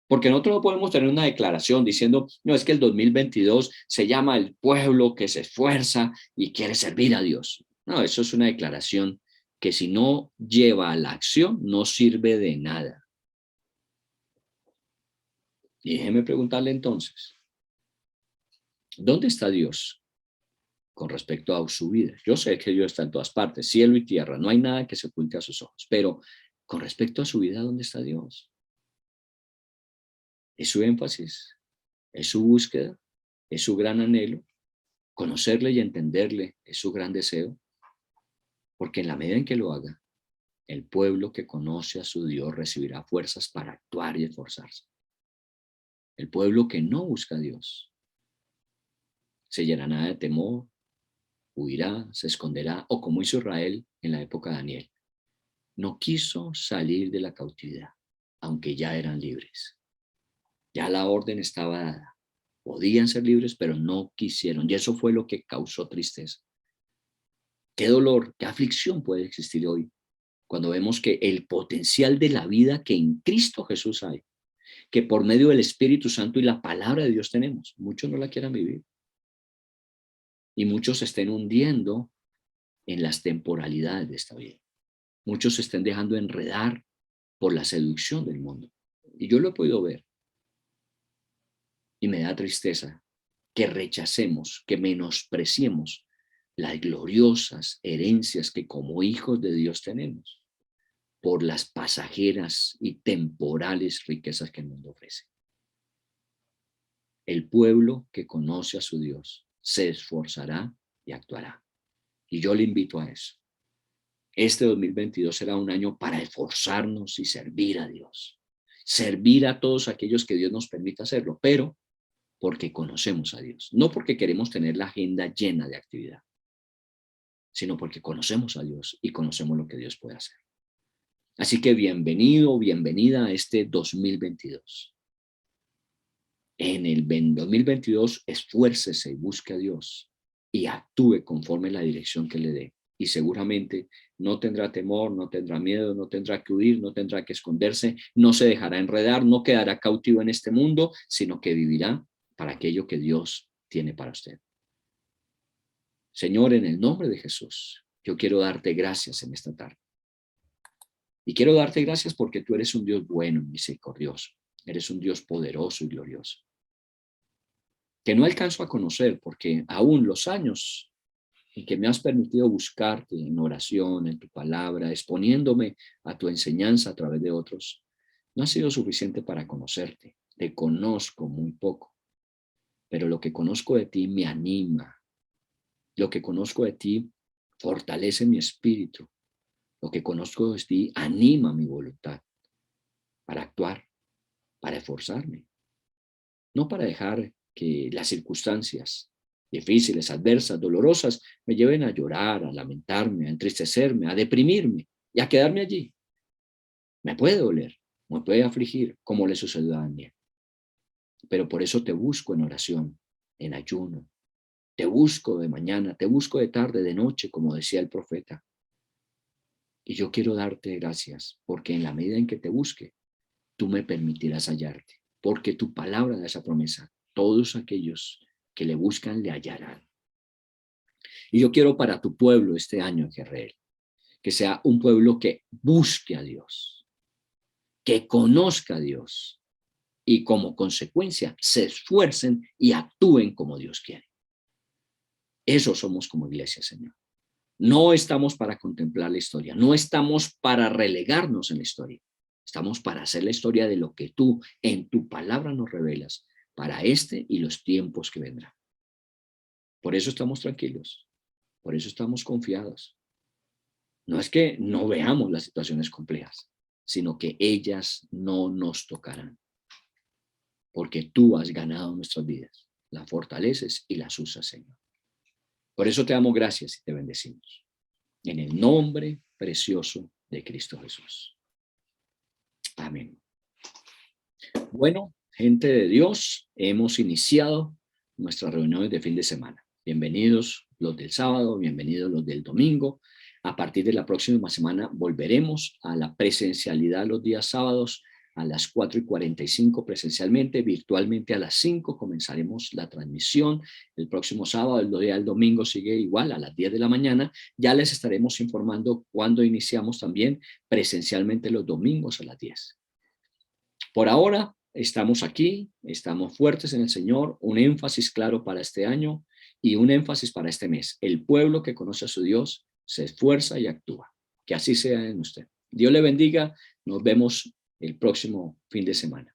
Porque nosotros no podemos tener una declaración diciendo, no, es que el 2022 se llama el pueblo que se esfuerza y quiere servir a Dios. No, eso es una declaración que si no lleva a la acción no sirve de nada. Y déjeme preguntarle entonces, ¿dónde está Dios con respecto a su vida? Yo sé que Dios está en todas partes, cielo y tierra, no hay nada que se oculte a sus ojos, pero con respecto a su vida, ¿dónde está Dios? ¿Es su énfasis? ¿Es su búsqueda? ¿Es su gran anhelo? ¿Conocerle y entenderle es su gran deseo? Porque en la medida en que lo haga, el pueblo que conoce a su Dios recibirá fuerzas para actuar y esforzarse. El pueblo que no busca a Dios se llenará de temor, huirá, se esconderá, o como hizo Israel en la época de Daniel. No quiso salir de la cautividad, aunque ya eran libres. Ya la orden estaba dada. Podían ser libres, pero no quisieron. Y eso fue lo que causó tristeza. Qué dolor, qué aflicción puede existir hoy cuando vemos que el potencial de la vida que en Cristo Jesús hay, que por medio del Espíritu Santo y la palabra de Dios tenemos, muchos no la quieran vivir. Y muchos se estén hundiendo en las temporalidades de esta vida. Muchos se estén dejando enredar por la seducción del mundo. Y yo lo he podido ver. Y me da tristeza que rechacemos, que menospreciemos las gloriosas herencias que como hijos de Dios tenemos. por las pasajeras y temporales riquezas que el mundo ofrece. El pueblo que conoce a su Dios se esforzará y actuará. Y yo le invito a eso. Este 2022 será un año para esforzarnos y servir a Dios. Servir a todos aquellos que Dios nos permita hacerlo, pero porque conocemos a Dios. No porque queremos tener la agenda llena de actividad, sino porque conocemos a Dios y conocemos lo que Dios puede hacer. Así que bienvenido, bienvenida a este 2022. En el 2022 esfuércese y busque a Dios y actúe conforme la dirección que le dé. Y seguramente no tendrá temor, no tendrá miedo, no tendrá que huir, no tendrá que esconderse, no se dejará enredar, no quedará cautivo en este mundo, sino que vivirá para aquello que Dios tiene para usted. Señor, en el nombre de Jesús, yo quiero darte gracias en esta tarde. Y quiero darte gracias porque tú eres un Dios bueno y misericordioso. Eres un Dios poderoso y glorioso. Que no alcanzo a conocer porque aún los años en que me has permitido buscarte en oración, en tu palabra, exponiéndome a tu enseñanza a través de otros, no ha sido suficiente para conocerte. Te conozco muy poco, pero lo que conozco de ti me anima. Lo que conozco de ti fortalece mi espíritu. Lo que conozco de ti anima mi voluntad para actuar, para esforzarme, no para dejar que las circunstancias difíciles, adversas, dolorosas me lleven a llorar, a lamentarme, a entristecerme, a deprimirme y a quedarme allí. Me puede doler, me puede afligir, como le sucedió a Daniel. Pero por eso te busco en oración, en ayuno. Te busco de mañana, te busco de tarde, de noche, como decía el profeta. Y yo quiero darte gracias, porque en la medida en que te busque, tú me permitirás hallarte, porque tu palabra da esa promesa. Todos aquellos que le buscan, le hallarán. Y yo quiero para tu pueblo este año en Jerreel, que sea un pueblo que busque a Dios, que conozca a Dios y como consecuencia se esfuercen y actúen como Dios quiere. Eso somos como iglesia, Señor. No estamos para contemplar la historia, no estamos para relegarnos en la historia, estamos para hacer la historia de lo que tú en tu palabra nos revelas para este y los tiempos que vendrán. Por eso estamos tranquilos, por eso estamos confiados. No es que no veamos las situaciones complejas, sino que ellas no nos tocarán, porque tú has ganado nuestras vidas, las fortaleces y las usas, Señor. Por eso te damos gracias y te bendecimos. En el nombre precioso de Cristo Jesús. Amén. Bueno, gente de Dios, hemos iniciado nuestras reuniones de fin de semana. Bienvenidos los del sábado, bienvenidos los del domingo. A partir de la próxima semana volveremos a la presencialidad los días sábados a las 4:45 presencialmente, virtualmente a las 5 comenzaremos la transmisión. El próximo sábado, el día del domingo sigue igual a las 10 de la mañana. Ya les estaremos informando cuando iniciamos también presencialmente los domingos a las 10. Por ahora estamos aquí, estamos fuertes en el Señor, un énfasis claro para este año y un énfasis para este mes. El pueblo que conoce a su Dios se esfuerza y actúa. Que así sea en usted. Dios le bendiga, nos vemos el próximo fin de semana.